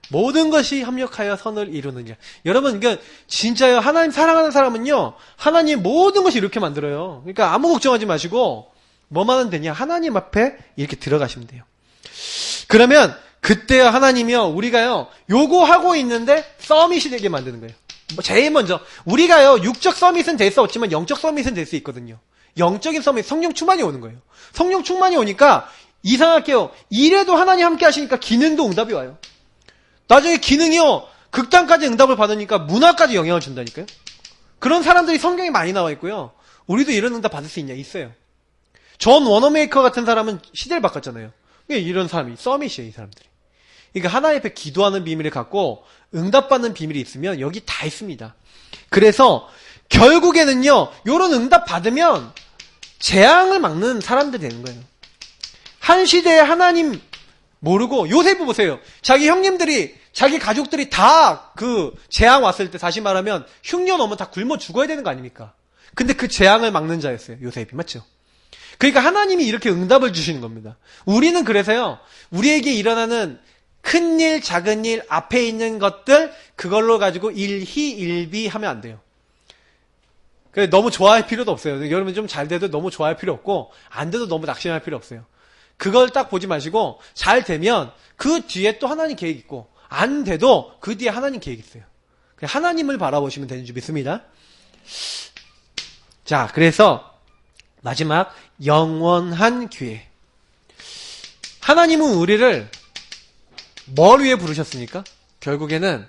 모든 것이 합력하여 선을 이루느니라. 여러분, 그러니까 진짜요. 하나님 사랑하는 사람은요. 하나님 모든 것이 이렇게 만들어요. 그러니까 아무 걱정하지 마시고 뭐만 하면 되냐. 하나님 앞에 이렇게 들어가시면 돼요. 그러면 그때요 하나님이요. 우리가요. 요거 하고 있는데 서밋이 되게 만드는 거예요. 제일 먼저 우리가요. 육적 서밋은 될 수 없지만 영적 서밋은 될 수 있거든요. 영적인 서밋 성령 충만이 오는 거예요. 성령 충만이 오니까 이상할게요. 이래도 하나님 함께 하시니까 기능도 응답이 와요. 나중에 기능이요. 극단까지 응답을 받으니까 문화까지 영향을 준다니까요. 그런 사람들이 성경에 많이 나와 있고요. 우리도 이런 응답 받을 수 있냐? 있어요. 존 워너메이커 같은 사람은 시대를 바꿨잖아요. 이런 사람이 서밋이에요, 이 사람들이. 그러니까 하나님 앞에 기도하는 비밀을 갖고 응답받는 비밀이 있으면 여기 다 있습니다. 그래서 결국에는요, 요런 응답 받으면 재앙을 막는 사람들이 되는 거예요. 한 시대에 하나님 모르고 요셉을 보세요. 자기 형님들이, 자기 가족들이 다 그 재앙 왔을 때 다시 말하면 흉년 오면 다 굶어 죽어야 되는 거 아닙니까? 근데 그 재앙을 막는 자였어요. 요셉이. 맞죠? 그러니까 하나님이 이렇게 응답을 주시는 겁니다. 우리는 그래서요, 우리에게 일어나는 큰 일, 작은 일, 앞에 있는 것들, 그걸로 가지고 일희일비 하면 안 돼요. 너무 좋아할 필요도 없어요. 여러분 좀 잘 돼도 너무 좋아할 필요 없고, 안 돼도 너무 낙심할 필요 없어요. 그걸 딱 보지 마시고, 잘 되면 그 뒤에 또 하나님 계획 있고, 안 돼도 그 뒤에 하나님 계획 있어요. 하나님을 바라보시면 되는 줄 믿습니다. 자, 그래서 마지막 영원한 기회. 하나님은 우리를 뭘 위해 부르셨습니까? 결국에는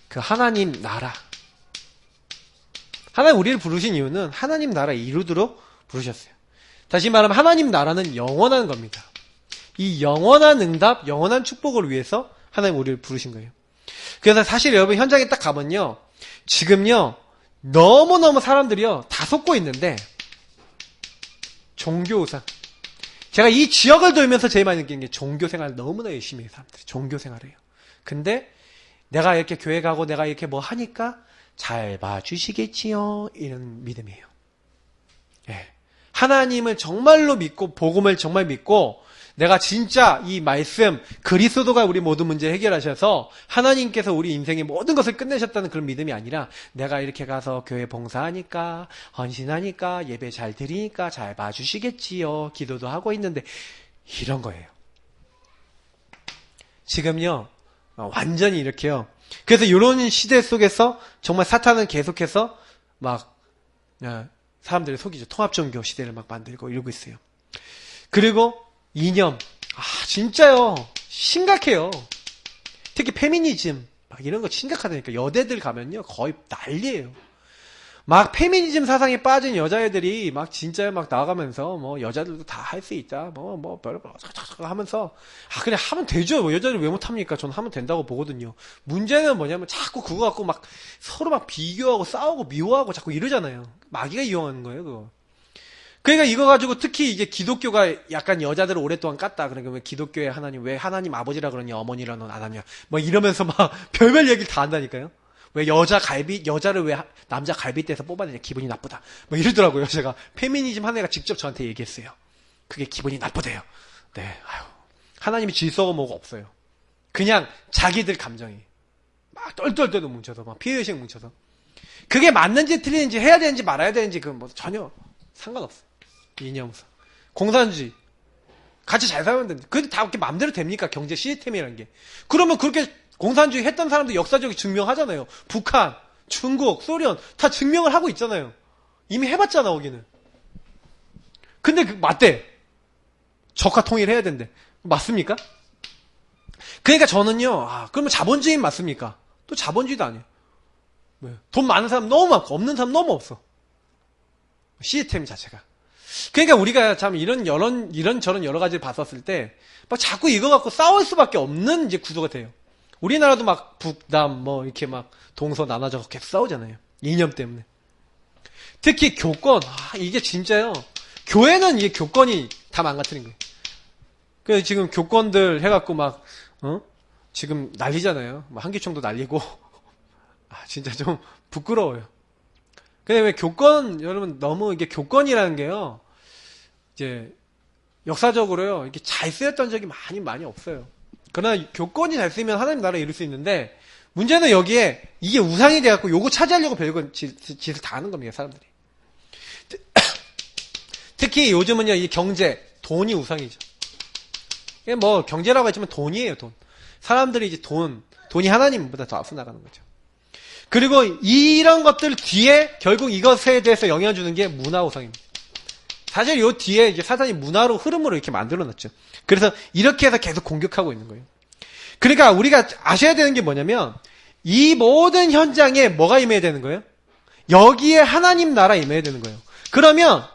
그 하나님 나라. 하나님 우리를 부르신 이유는 하나님 나라 이루도록 부르셨어요. 다시 말하면 하나님 나라는 영원한 겁니다. 이 영원한 응답, 영원한 축복을 위해서 하나님 우리를 부르신 거예요. 그래서 사실 여러분 현장에 딱 가면요, 지금요 너무너무 사람들이요 다 속고 있는데, 종교우상. 제가 이 지역을 돌면서 제일 많이 느끼는 게 종교생활 너무나 열심히 해요. 사람들이 종교생활을 해요. 근데 내가 이렇게 교회 가고 내가 이렇게 뭐 하니까 잘 봐주시겠지요, 이런 믿음이에요. 예. 하나님을 정말로 믿고 복음을 정말 믿고 내가 진짜 이 말씀 그리스도가 우리 모든 문제 해결하셔서 하나님께서 우리 인생의 모든 것을 끝내셨다는 그런 믿음이 아니라, 내가 이렇게 가서 교회 봉사하니까, 헌신하니까, 예배 잘 드리니까 잘 봐주시겠지요, 기도도 하고 있는데, 이런 거예요. 지금요 완전히 이렇게요. 그래서 이런 시대 속에서 정말 사탄은 계속해서 막 사람들을 속이죠. 통합종교 시대를 막 만들고 이러고 있어요. 그리고 이념. 진짜요. 심각해요. 특히 페미니즘. 막 이런 거 심각하다니까. 여대들 가면요. 거의 난리예요. 막 페미니즘 사상에 빠진 여자애들이 막 진짜 막 나가면서 뭐 여자들도 다 할 수 있다. 별거 하면서 그냥 하면 되죠. 뭐 여자들 왜 못합니까? 저는 하면 된다고 보거든요. 문제는 뭐냐면 자꾸 그거 갖고 막 서로 막 비교하고 싸우고 미워하고 자꾸 이러잖아요. 마귀가 이용하는 거예요, 그거. 그러니까 이거 가지고 특히 이제 기독교가 약간 여자들을 오랫동안 깠다. 그러니까 왜 기독교의 하나님, 왜 하나님 아버지라 그러냐, 어머니라 넌 안 하냐. 뭐 이러면서 막 별별 얘기를 다 한다니까요. 왜 여자를 왜 남자 갈비뼈에서 뽑아내냐, 기분이 나쁘다. 뭐 이러더라고요. 제가 페미니즘 한 애가 직접 저한테 얘기했어요. 그게 기분이 나쁘대요. 네, 하나님이 질서가 뭐가 없어요. 그냥 자기들 감정이 막 똘똘똘 뭉쳐서 막 피해의식 뭉쳐서, 그게 맞는지 틀리는지 해야 되는지 말아야 되는지 그건 뭐 전혀 상관없어. 이념상 공산주의 같이 잘 살면 됩니다. 그게 다 이렇게 마음대로 됩니까? 경제 시스템이라는 게. 그러면 그렇게 공산주의 했던 사람도 역사적으로 증명하잖아요. 북한, 중국, 소련 다 증명을 하고 있잖아요. 이미 해봤잖아, 거기는. 근데 맞대. 적화 통일해야 된대. 맞습니까? 그러니까 저는요, 그러면 자본주의 맞습니까? 또 자본주의도 아니에요. 왜? 돈 많은 사람 너무 많고 없는 사람 너무 없어. 시스템 자체가. 그러니까 우리가 참 이런저런 여러 가지를 봤었을 때 막 자꾸 이거 갖고 싸울 수밖에 없는 이제 구조가 돼요. 우리나라도 막 북남 뭐 이렇게 막 동서나눠져 계속 싸우잖아요. 이념 때문에. 특히 교권. 이게 진짜요. 교회는 이게 교권이 다 망가뜨린 거예요. 그래서 지금 교권들 해갖고 막 지금 난리잖아요. 막 한기총도 날리고. 진짜 좀 부끄러워요. 근데 왜 여러분 너무 이게 교권이라는 게요, 이제 역사적으로요 이렇게 잘 쓰였던 적이 많이 없어요. 그러나 교권이 잘 쓰이면 하나님 나라 이룰 수 있는데, 문제는 여기에 이게 우상이 돼갖고 요거 차지하려고 별건 짓을 다 하는 겁니다, 사람들이. 특히 요즘은요 이 경제, 돈이 우상이죠. 뭐 경제라고 했지만 돈이에요, 돈. 사람들이 이제 돈이 하나님보다 더 앞서 나가는 거죠. 그리고 이런 것들 뒤에 결국 이것에 대해서 영향을 주는 게 문화우상입니다. 사실 요 뒤에 이제 사탄이 문화로 흐름으로 이렇게 만들어 놨죠. 그래서 이렇게 해서 계속 공격하고 있는 거예요. 그러니까 우리가 아셔야 되는 게 뭐냐면, 이 모든 현장에 뭐가 임해야 되는 거예요? 여기에 하나님 나라 임해야 되는 거예요. 그러면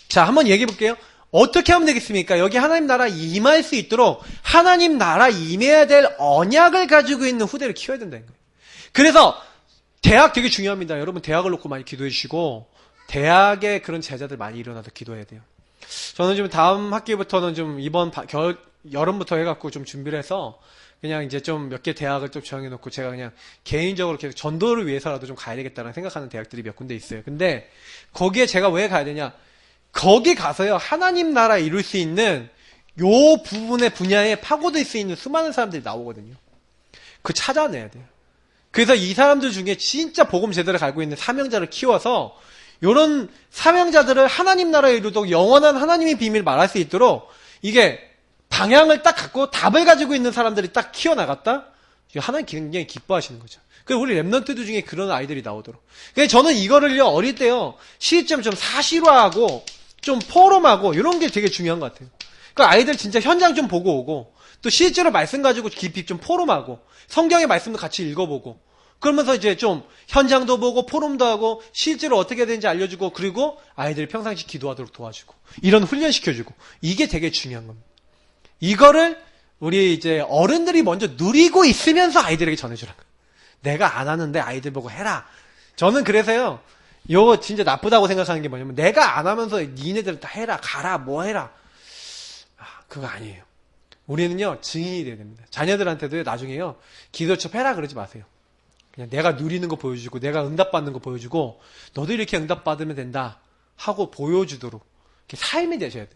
자, 한번 얘기해 볼게요. 어떻게 하면 되겠습니까? 여기 하나님 나라 임할 수 있도록 하나님 나라 임해야 될 언약을 가지고 있는 후대를 키워야 된다는 거예요. 그래서 대학 되게 중요합니다. 여러분 대학을 놓고 많이 기도해 주시고 대학에 그런 제자들 많이 일어나서 기도해야 돼요. 저는 좀 다음 학기부터는 좀 이번 여름부터 해갖고 좀 준비를 해서 그냥 이제 좀 몇 개 대학을 좀 정해 놓고 제가 그냥 개인적으로 계속 전도를 위해서라도 좀 가야 되겠다는 생각하는 대학들이 몇 군데 있어요. 근데 거기에 제가 왜 가야 되냐? 거기 가서요, 하나님 나라 이룰 수 있는 요 부분의 분야에 파고들 수 있는 수많은 사람들이 나오거든요. 그 찾아내야 돼요. 그래서 이 사람들 중에 진짜 복음 제대로 갈고 있는 사명자를 키워서 요런 사명자들을 하나님 나라에 이루도록 영원한 하나님의 비밀을 말할 수 있도록 이게 방향을 딱 갖고 답을 가지고 있는 사람들이 딱 키워나갔다? 하나님 굉장히 기뻐하시는 거죠. 그래서 우리 랩런트들 중에 그런 아이들이 나오도록. 그래서 저는 이거를요, 어릴 때요, 시점 좀 사실화하고 좀 포럼하고 이런 게 되게 중요한 것 같아요. 그러니까 아이들 진짜 현장 좀 보고 오고 또 실제로 말씀 가지고 깊이 좀 포럼하고 성경의 말씀도 같이 읽어보고 그러면서 이제 좀 현장도 보고 포럼도 하고 실제로 어떻게 해야 되는지 알려주고 그리고 아이들이 평상시 기도하도록 도와주고 이런 훈련시켜주고 이게 되게 중요한 겁니다. 이거를 우리 이제 어른들이 먼저 누리고 있으면서 아이들에게 전해주라는 거예요. 내가 안 하는데 아이들 보고 해라. 저는 그래서요. 이거 진짜 나쁘다고 생각하는 게 뭐냐면 내가 안 하면서 니네들 다 해라 가라 뭐 해라 그거 아니에요. 우리는요 증인이 돼야 됩니다. 자녀들한테도 나중에요 기도처럼 해라 그러지 마세요. 그냥 내가 누리는 거 보여주고 내가 응답받는 거 보여주고 너도 이렇게 응답받으면 된다 하고 보여주도록 이렇게 삶이 되셔야 돼요.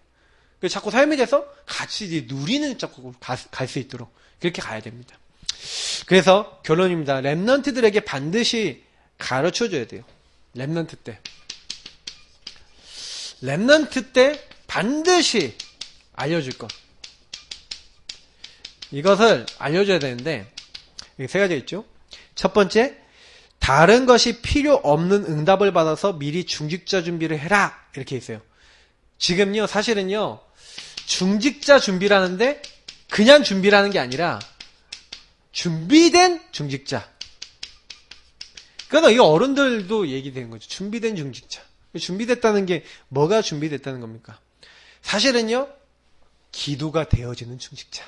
그래서 자꾸 삶이 돼서 같이 이제 누리는 쪽으로 갈 수 있도록 그렇게 가야 됩니다. 그래서 결론입니다. 랩런트들에게 반드시 가르쳐줘야 돼요. 랩런트 때 반드시 알려줄 것. 이것을 알려줘야 되는데 여기 세 가지 있죠. 첫 번째, 다른 것이 필요 없는 응답을 받아서 미리 중직자 준비를 해라 이렇게 있어요. 지금요 사실은요 중직자 준비라는데 그냥 준비라는 게 아니라 준비된 중직자. 그러니까 이 어른들도 얘기되는 거죠. 준비된 중직자. 준비됐다는 게 뭐가 준비됐다는 겁니까? 사실은요. 기도가 되어지는 중직자.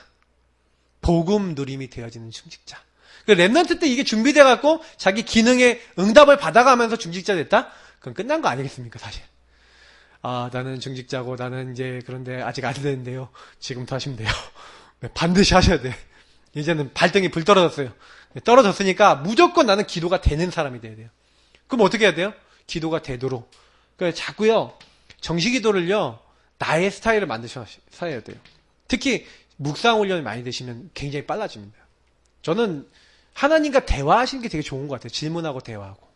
복음 누림이 되어지는 중직자. 랩런트 때 이게 준비돼갖고 자기 기능에 응답을 받아가면서 중직자 됐다? 그건 끝난 거 아니겠습니까 사실. 아 나는 중직자고 나는 이제 그런데 아직 안 되는데요. 지금부터 하시면 돼요. 반드시 하셔야 돼. 이제는 발등에 불 떨어졌어요. 떨어졌으니까 무조건 나는 기도가 되는 사람이 돼야 돼요. 그럼 어떻게 해야 돼요? 기도가 되도록. 그러니까 자꾸요, 정식기도를요, 나의 스타일을 만드셔야 돼요. 특히, 묵상 훈련을 많이 되시면 굉장히 빨라집니다. 저는 하나님과 대화하시는 게 되게 좋은 것 같아요. 질문하고 대화하고.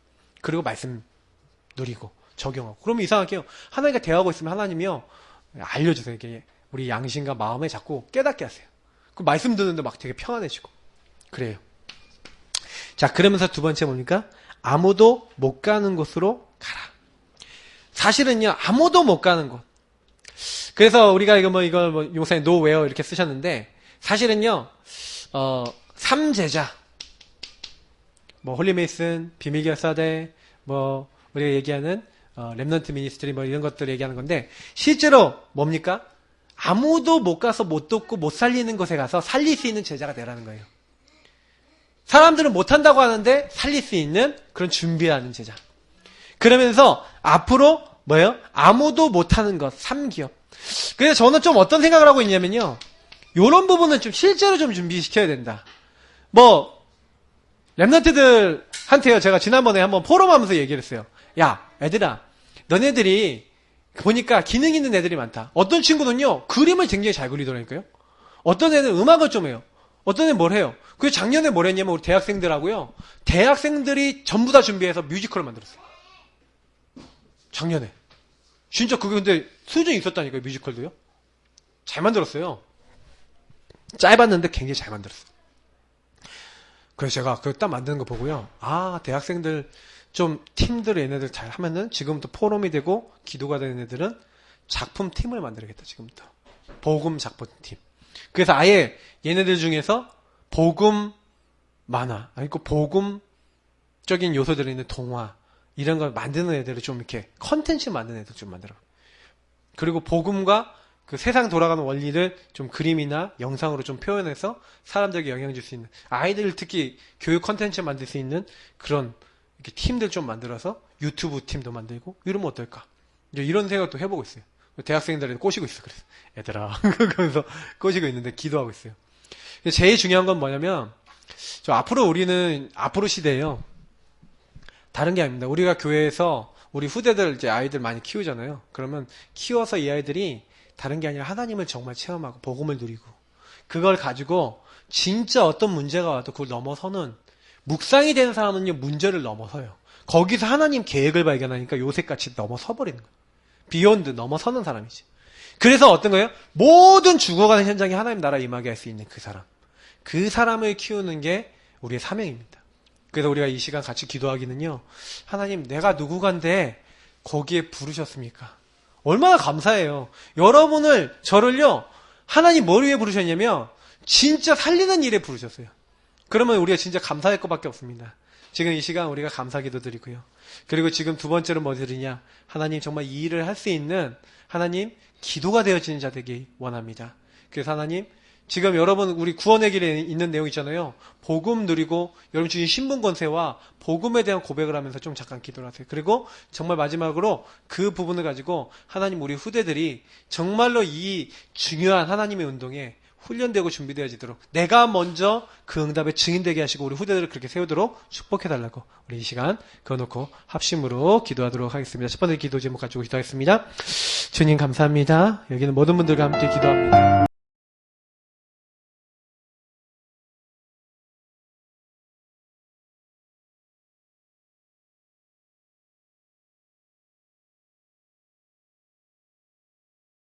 그리고 말씀 누리고, 적용하고. 그러면 이상하게요, 하나님과 대화하고 있으면 하나님이요, 알려주세요. 이게 우리 양심과 마음에 자꾸 깨닫게 하세요. 그 말씀 듣는데 막 되게 평안해지고. 그래요. 자, 그러면서 두 번째 뭡니까? 아무도 못 가는 곳으로 가라. 사실은요, 아무도 못 가는 곳. 그래서 우리가 이걸 요새 노웨어 이렇게 쓰셨는데, 사실은요, 삼제자. 홀리메이슨, 비밀결사대, 우리가 얘기하는, 랩넌트 미니스트리 이런 것들 얘기하는 건데, 실제로 뭡니까? 아무도 못 가서 못 돕고 못 살리는 곳에 가서 살릴 수 있는 제자가 되라는 거예요. 사람들은 못한다고 하는데 살릴 수 있는 그런 준비하는 제자. 그러면서 앞으로 아무도 못하는 것 3기업. 그래서 저는 좀 어떤 생각을 하고 있냐면요. 요런 부분은 좀 실제로 좀 준비시켜야 된다. 랩런트들한테요. 제가 지난번에 한번 포럼하면서 얘기를 했어요. 야, 애들아. 너네들이 보니까 기능 있는 애들이 많다. 어떤 친구는요. 그림을 굉장히 잘 그리더라니까요. 어떤 애는 음악을 좀 해요. 어떤 애는 뭘 해요. 그래서 작년에 뭘 했냐면 우리 대학생들하고요. 대학생들이 전부 다 준비해서 뮤지컬을 만들었어요. 작년에. 진짜 그게 근데 수준이 있었다니까요. 뮤지컬도요. 잘 만들었어요. 짧았는데 굉장히 잘 만들었어요. 그래서 제가 그거 딱 만드는 거 보고요. 아, 대학생들 좀 팀들 얘네들 잘 하면은 지금부터 포럼이 되고 기도가 되는 애들은 작품 팀을 만들겠다. 지금부터. 복음 작품 팀. 그래서 아예 얘네들 중에서 복음 만화, 복음 적인 요소들이 있는 동화 이런 걸 만드는 애들을 좀 이렇게 컨텐츠 만드는 애들 좀 만들어. 그리고 복음과 그 세상 돌아가는 원리를 좀 그림이나 영상으로 좀 표현해서 사람들에게 영향 줄 수 있는 아이들 특히 교육 컨텐츠 만들 수 있는 그런 이렇게 팀들 좀 만들어서 유튜브 팀도 만들고 이러면 어떨까? 이제 이런 생각도 해보고 있어요. 대학생들을 꼬시고 있어. 그래서 애들아 그러면서 꼬시고 있는데 기도하고 있어요. 제일 중요한 건 뭐냐면 앞으로 우리는 앞으로 시대예요. 다른 게 아닙니다. 우리가 교회에서 우리 후대들 이제 아이들 많이 키우잖아요. 그러면 키워서 이 아이들이 다른 게 아니라 하나님을 정말 체험하고 복음을 누리고 그걸 가지고 진짜 어떤 문제가 와도 그걸 넘어서는 묵상이 되는 사람은요 문제를 넘어서요. 거기서 하나님 계획을 발견하니까 요셉같이 넘어서 버리는 거예요. 비욘드 넘어서는 사람이지. 그래서 어떤 거예요? 모든 죽어가는 현장에 하나님 나라 임하게 할 수 있는 그 사람. 그 사람을 키우는 게 우리의 사명입니다. 그래서 우리가 이 시간 같이 기도하기는요. 하나님 내가 누구간데 거기에 부르셨습니까? 얼마나 감사해요. 여러분을 저를요. 하나님 뭘 위해 부르셨냐면 진짜 살리는 일에 부르셨어요. 그러면 우리가 진짜 감사할 것밖에 없습니다. 지금 이 시간 우리가 감사 기도 드리고요. 그리고 지금 두 번째로 뭐 드리냐. 하나님 정말 이 일을 할 수 있는 하나님 기도가 되어지는 자 되기 원합니다. 그래서 하나님 지금 여러분 우리 구원의 길에 있는 내용 있잖아요. 복음 누리고 여러분 주신 신분 권세와 복음에 대한 고백을 하면서 좀 잠깐 기도를 하세요. 그리고 정말 마지막으로 그 부분을 가지고 하나님 우리 후대들이 정말로 이 중요한 하나님의 운동에 훈련되고 준비되어지도록 내가 먼저 그 응답의 증인되게 하시고 우리 후대들을 그렇게 세우도록 축복해달라고 우리 이 시간 그어놓고 합심으로 기도하도록 하겠습니다. 첫 번째 기도 제목 가지고 기도하겠습니다. 주님 감사합니다. 여기는 모든 분들과 함께 기도합니다.